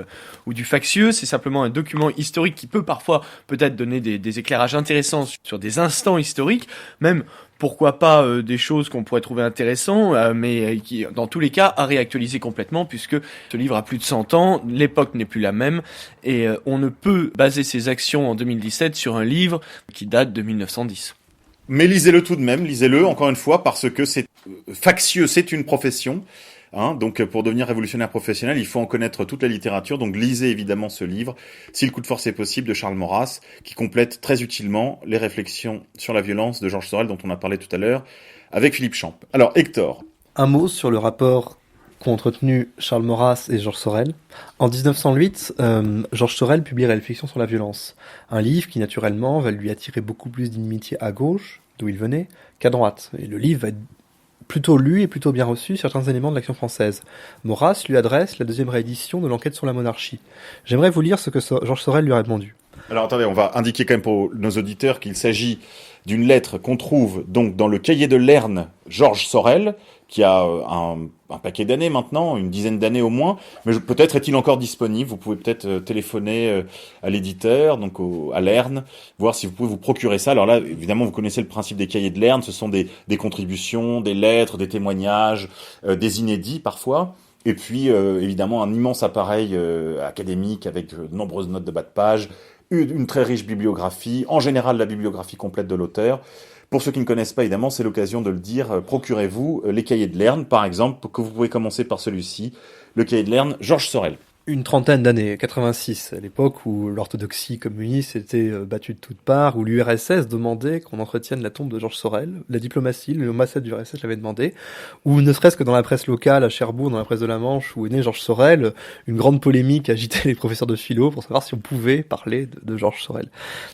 du factieux, c'est simplement un document historique qui peut parfois peut-être donner des éclairages intéressants sur des instants historiques, même pourquoi pas des choses qu'on pourrait trouver intéressantes, mais qui dans tous les cas a réactualisé complètement puisque ce livre a plus de 100 ans, l'époque n'est plus la même et on ne peut baser ses actions en 2017 sur un livre qui date de 1910. Mais lisez-le tout de même, lisez-le encore une fois, parce que c'est factieux, c'est une profession. Donc pour devenir révolutionnaire professionnel, il faut en connaître toute la littérature. Donc lisez évidemment ce livre, Si le coup de force est possible, de Charles Maurras, qui complète très utilement les réflexions sur la violence de Georges Sorel, dont on a parlé tout à l'heure, avec Philippe Champ. Alors Hector. Un mot sur le rapport qu'ont entretenu Charles Maurras et Georges Sorel. En 1908, Georges Sorel publie Réflexions sur la violence, un livre qui naturellement va lui attirer beaucoup plus d'inimitié à gauche, d'où il venait, qu'à droite. Et le livre va être plutôt lu et plutôt bien reçu certains éléments de l'Action française. Maurras lui adresse la deuxième réédition de l'enquête sur la monarchie. J'aimerais vous lire ce que Georges Sorel lui a répondu. Alors attendez, on va indiquer quand même pour nos auditeurs qu'il s'agit d'une lettre qu'on trouve donc dans le cahier de Lerne, Georges Sorel, qui a un paquet d'années maintenant, une dizaine d'années au moins, mais peut-être est-il encore disponible. Vous pouvez peut-être téléphoner à l'éditeur, donc à Lerne, voir si vous pouvez vous procurer ça. Alors là, évidemment, vous connaissez le principe des cahiers de Lerne, ce sont des contributions, des lettres, des témoignages, des inédits parfois. Et puis, évidemment, un immense appareil académique avec de nombreuses notes de bas de page, une très riche bibliographie, en général la bibliographie complète de l'auteur. Pour ceux qui ne connaissent pas, évidemment, c'est l'occasion de le dire, procurez-vous les cahiers de Lerne, par exemple, que vous pouvez commencer par celui-ci, le cahier de Lerne, Georges Sorel. Une trentaine d'années, 86, à l'époque où l'orthodoxie communiste était battue de toutes parts, où l'URSS demandait qu'on entretienne la tombe de Georges Sorel, la diplomatie, le ambassade du URSS l'avait demandé, ou ne serait-ce que dans la presse locale, à Cherbourg, dans la presse de la Manche, où est né Georges Sorel, une grande polémique agitait les professeurs de philo pour savoir si on pouvait parler de Georges Sorel.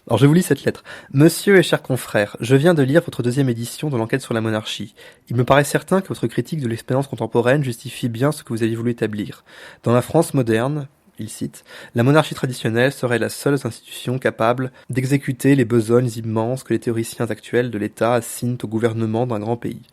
Alors je vous lis cette lettre. Monsieur et chers confrères, je viens de lire votre deuxième édition de l'enquête sur la monarchie. Il me paraît certain que votre critique de l'expérience contemporaine justifie bien ce que vous avez voulu établir. Dans la France moderne, il cite, la monarchie traditionnelle serait la seule institution capable d'exécuter les besognes immenses que les théoriciens actuels de l'État assignent au gouvernement d'un grand pays.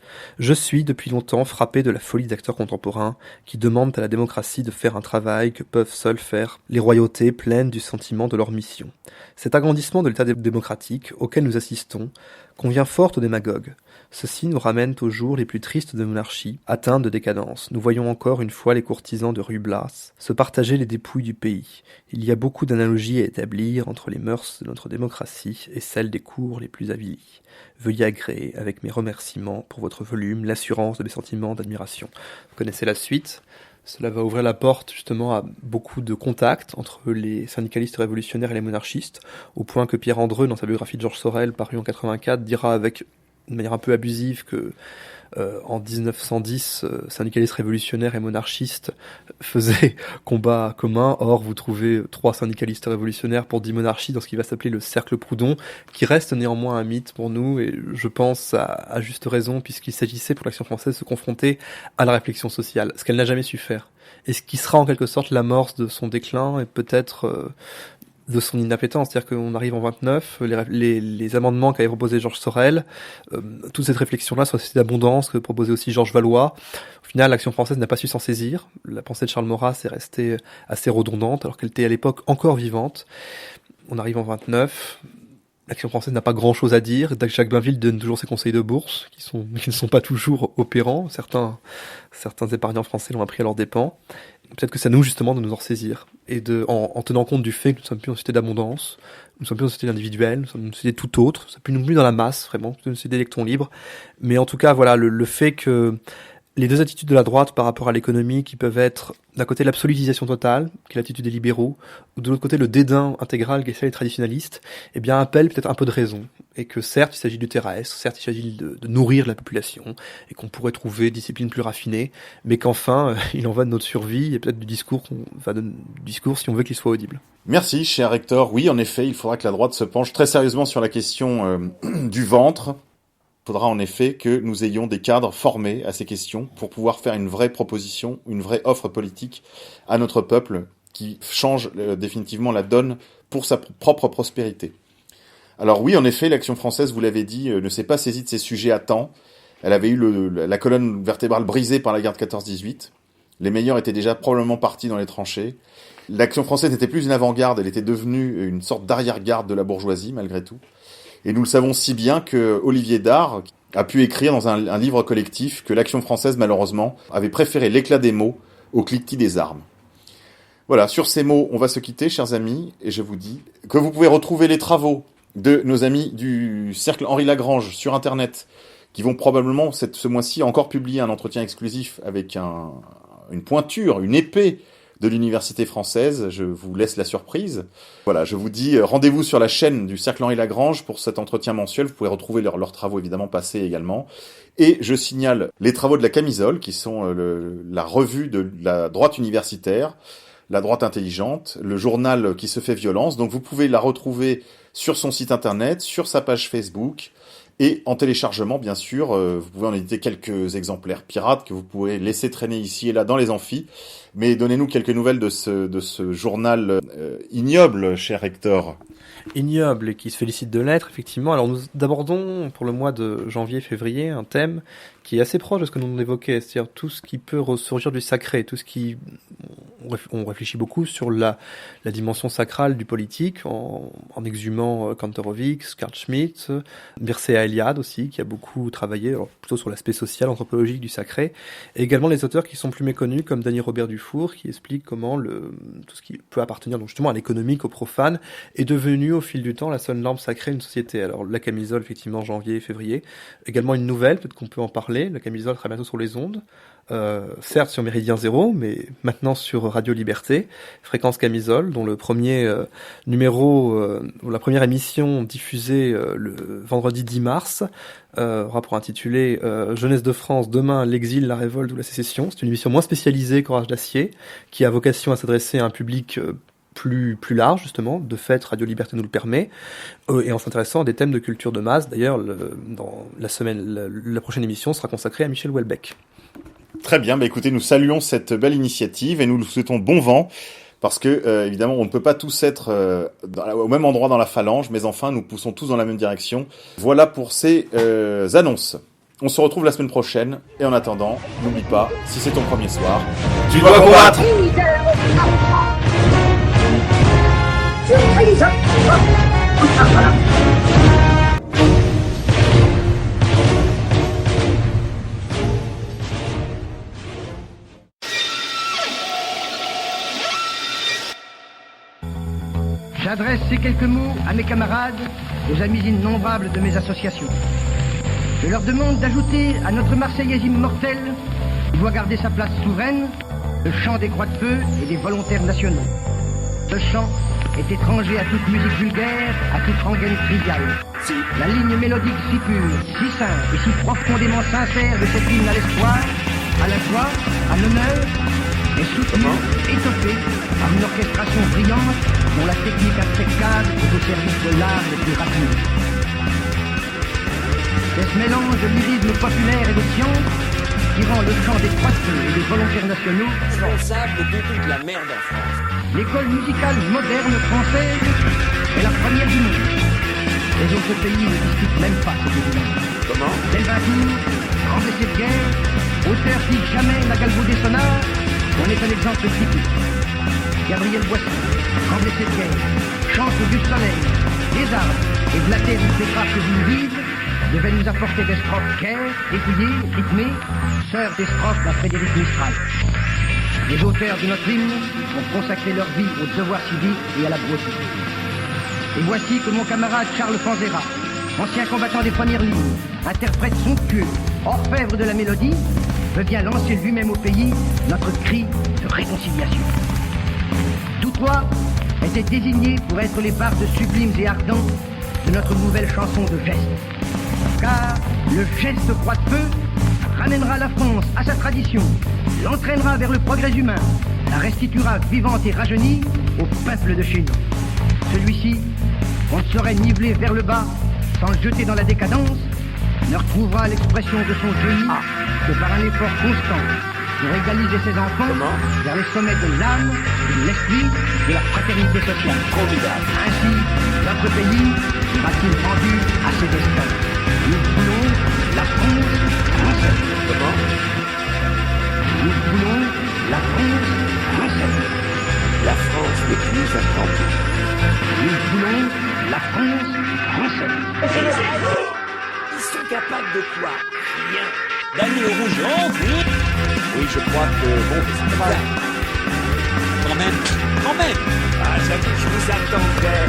Je suis depuis longtemps frappé de la folie des acteurs contemporains qui demandent à la démocratie de faire un travail que peuvent seuls faire les royautés pleines du sentiment de leur mission. Cet agrandissement de l'État démocratique auquel nous assistons convient fort aux démagogues. Ceci nous ramène aux jours les plus tristes de monarchie, atteintes de décadence. Nous voyons encore une fois les courtisans de Ruy Blas se partager les dépouilles du pays. Il y a beaucoup d'analogies à établir entre les mœurs de notre démocratie et celles des cours les plus avilis. Veuillez agréer, avec mes remerciements pour votre volume, l'assurance de mes sentiments d'admiration. Vous connaissez la suite. Cela va ouvrir la porte justement à beaucoup de contacts entre les syndicalistes révolutionnaires et les monarchistes, au point que Pierre Andreu, dans sa biographie de Georges Sorel, parue en 84, dira avec de manière un peu abusive que en 1910, syndicalistes révolutionnaires et monarchistes faisaient combat commun. Or, vous trouvez 3 syndicalistes révolutionnaires pour 10 monarchies dans ce qui va s'appeler le cercle Proudhon, qui reste néanmoins un mythe pour nous, et je pense à juste raison, puisqu'il s'agissait pour l'Action française de se confronter à la réflexion sociale, ce qu'elle n'a jamais su faire. Et ce qui sera en quelque sorte l'amorce de son déclin, et peut-être de son inappétence, c'est-à-dire qu'on arrive en 29, les amendements qu'avait proposé Georges Sorel, toute cette réflexion-là sur la société d'abondance que proposait aussi Georges Valois, au final l'Action française n'a pas su s'en saisir, la pensée de Charles Maurras est restée assez redondante alors qu'elle était à l'époque encore vivante. On arrive en 29, l'Action française n'a pas grand-chose à dire, Jacques Bainville donne toujours ses conseils de bourse, qui ne sont pas toujours opérants, certains épargnants français l'ont appris à leurs dépens. Peut-être que c'est à nous justement de nous en saisir, et en tenant compte du fait que nous ne sommes plus en société d'abondance, nous ne sommes plus en société individuelle, nous sommes une société tout autre, nous ne sommes plus dans la masse, vraiment, une société d'électrons libres. Mais en tout cas, voilà, le fait que les deux attitudes de la droite par rapport à l'économie qui peuvent être d'un côté l'absolutisation totale, qui est l'attitude des libéraux, ou de l'autre côté le dédain intégral qui est celle des traditionalistes, eh bien appellent peut-être un peu de raison. Et que certes il s'agit du terrestre, certes il s'agit de nourrir la population, et qu'on pourrait trouver disciplines plus raffinées, mais qu'enfin il en va de notre survie, et peut-être du discours si on veut qu'il soit audible. Merci cher Hector. Oui en effet, il faudra que la droite se penche très sérieusement sur la question du ventre. Il faudra en effet que nous ayons des cadres formés à ces questions pour pouvoir faire une vraie proposition, une vraie offre politique à notre peuple qui change définitivement la donne pour sa propre prospérité. Alors oui, en effet, l'Action française, vous l'avez dit, ne s'est pas saisie de ces sujets à temps. Elle avait eu la colonne vertébrale brisée par la guerre de 14-18. Les meilleurs étaient déjà probablement partis dans les tranchées. L'Action française n'était plus une avant-garde, elle était devenue une sorte d'arrière-garde de la bourgeoisie, malgré tout. Et nous le savons si bien que Olivier Dard a pu écrire dans un livre collectif que l'Action française, malheureusement, avait préféré l'éclat des mots au cliquetis des armes. Voilà, sur ces mots, on va se quitter, chers amis, et je vous dis que vous pouvez retrouver les travaux de nos amis du Cercle Henri Lagrange sur Internet, qui vont probablement ce mois-ci encore publier un entretien exclusif avec une pointure, une épée de l'université française. Je vous laisse la surprise. Voilà, je vous dis rendez-vous sur la chaîne du Cercle Henri Lagrange pour cet entretien mensuel. Vous pouvez retrouver leurs travaux évidemment passés également. Et je signale les travaux de la Camisole, qui sont la revue de la droite universitaire, la droite intelligente, le journal qui se fait violence. Donc vous pouvez la retrouver sur son site internet, sur sa page Facebook, et en téléchargement, bien sûr. Vous pouvez en éditer quelques exemplaires pirates que vous pouvez laisser traîner ici et là dans les amphis. Mais donnez-nous quelques nouvelles de ce journal ignoble, cher Hector. Ignoble et qui se félicite de l'être, effectivement. Alors nous abordons pour le mois de janvier-février un thème qui est assez proche de ce que nous évoquait, c'est-à-dire tout ce qui peut ressurgir du sacré, tout ce qui... On réfléchit beaucoup sur la dimension sacrale du politique en exhumant Kantorowicz, Carl Schmitt, Mircea Eliade aussi, qui a beaucoup travaillé alors plutôt sur l'aspect social, anthropologique du sacré, et également les auteurs qui sont plus méconnus comme Dany Robert Dufour, qui explique comment tout ce qui peut appartenir donc justement à l'économique, au profane, est devenu au fil du temps la seule norme sacrée d'une société. Alors la Camisole, effectivement, janvier et février. Également une nouvelle, peut-être qu'on peut en parler, la Camisole sera bientôt sur les ondes. Certes sur Méridien Zéro, mais maintenant sur Radio Liberté, Fréquence Camisole, dont le premier la première émission diffusée le vendredi 10 mars aura pour intitulé Jeunesse de France, demain, l'exil, la révolte ou la sécession. C'est une émission moins spécialisée qu'Orage d'Acier, qui a vocation à s'adresser à un public plus large, justement. De fait, Radio Liberté nous le permet, et en s'intéressant à des thèmes de culture de masse. D'ailleurs, dans la prochaine émission sera consacrée à Michel Houellebecq. Très bien, écoutez, nous saluons cette belle initiative et nous lui souhaitons bon vent, parce que évidemment on ne peut pas tous être au même endroit dans la phalange, mais enfin nous poussons tous dans la même direction. Voilà pour ces annonces. On se retrouve la semaine prochaine, et en attendant, n'oublie pas, si c'est ton premier soir, tu dois combattre. J'adresse ces quelques mots à mes camarades, aux amis innombrables de mes associations. Je leur demande d'ajouter à notre Marseillaise immortelle, qui doit garder sa place souveraine, le chant des croix de feu et des volontaires nationaux. Ce chant est étranger à toute musique vulgaire, à toute rengaine triviale. La ligne mélodique si pure, si simple et si profondément sincère de cette hymne à l'espoir, à la joie, à l'honneur, est soutenue, étoffée par une orchestration brillante dont la technique impeccable est au service de l'art le plus rapide. C'est ce mélange de lyrisme populaire et de science qui rend le chant des croix de feu et des volontaires nationaux responsable de toute la merde en France. L'école musicale moderne française est la première du monde. Les autres pays ne discutent même pas cette évidence. Comment? Delvintour, grand blessé de guerre, auteur qui jamais n'a galvaudé son art, on est un exemple typique. Gabriel Boissy, grand blessé de guerre, chante du soleil, des arbres et de la terre où les crapes vous vivent, devait nous apporter des strophes claires, dépouillées, rythmées, sœurs des strophes d'un Frédéric Mistral. Les auteurs de notre hymne ont consacré leur vie au devoir civique et à la beauté. Et voici que mon camarade Charles Panzera, ancien combattant des premières lignes, interprète somptueux, orfèvre de la mélodie, veut bien lancer lui-même au pays notre cri de réconciliation. Tous trois étaient désignés pour être les bardes sublimes et ardents de notre nouvelle chanson de geste. Car le geste croix de feu ramènera la France à sa tradition, l'entraînera vers le progrès humain, la restituera vivante et rajeunie au peuple de chez nous. Celui-ci, on ne saurait niveler vers le bas sans le jeter dans la décadence, ne retrouvera l'expression de son génie que par un effort constant pour égaliser ses enfants vers les sommets de l'âme, de l'esprit, de la fraternité sociale. Formidable. Ainsi, notre pays sera-t-il rendu à ses destins. Nous voulons la France française. Comment? Nous voulons la France française. La France n'est plus attendue. Nous voulons la France française. Ils sont capables de quoi? Rien. D'aller au rouge, oui, je crois que bon, c'est pas mal. Quand même. Ah, j'avoue que je vous attendais.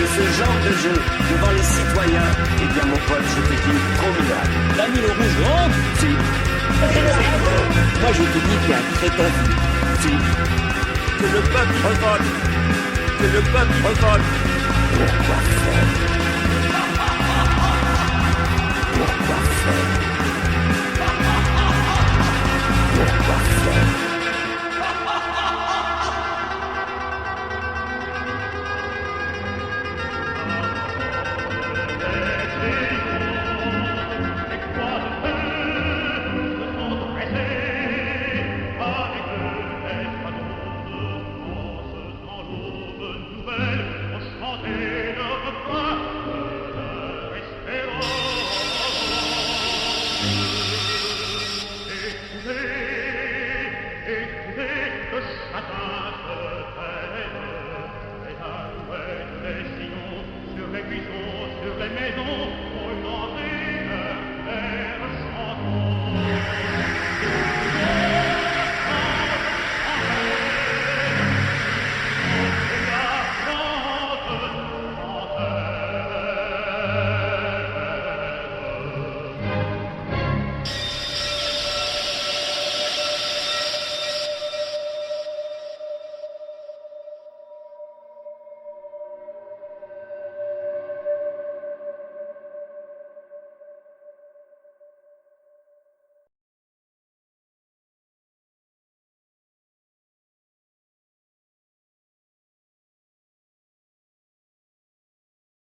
Et ce genre de jeu devant les citoyens, eh bien mon pote, je te dis formidable. honte. Si. Moi je te dis qu'il y a un crétin. Si. Que le peuple revolte. Que le peuple revolte. Pourquoi faire? Pourquoi faire?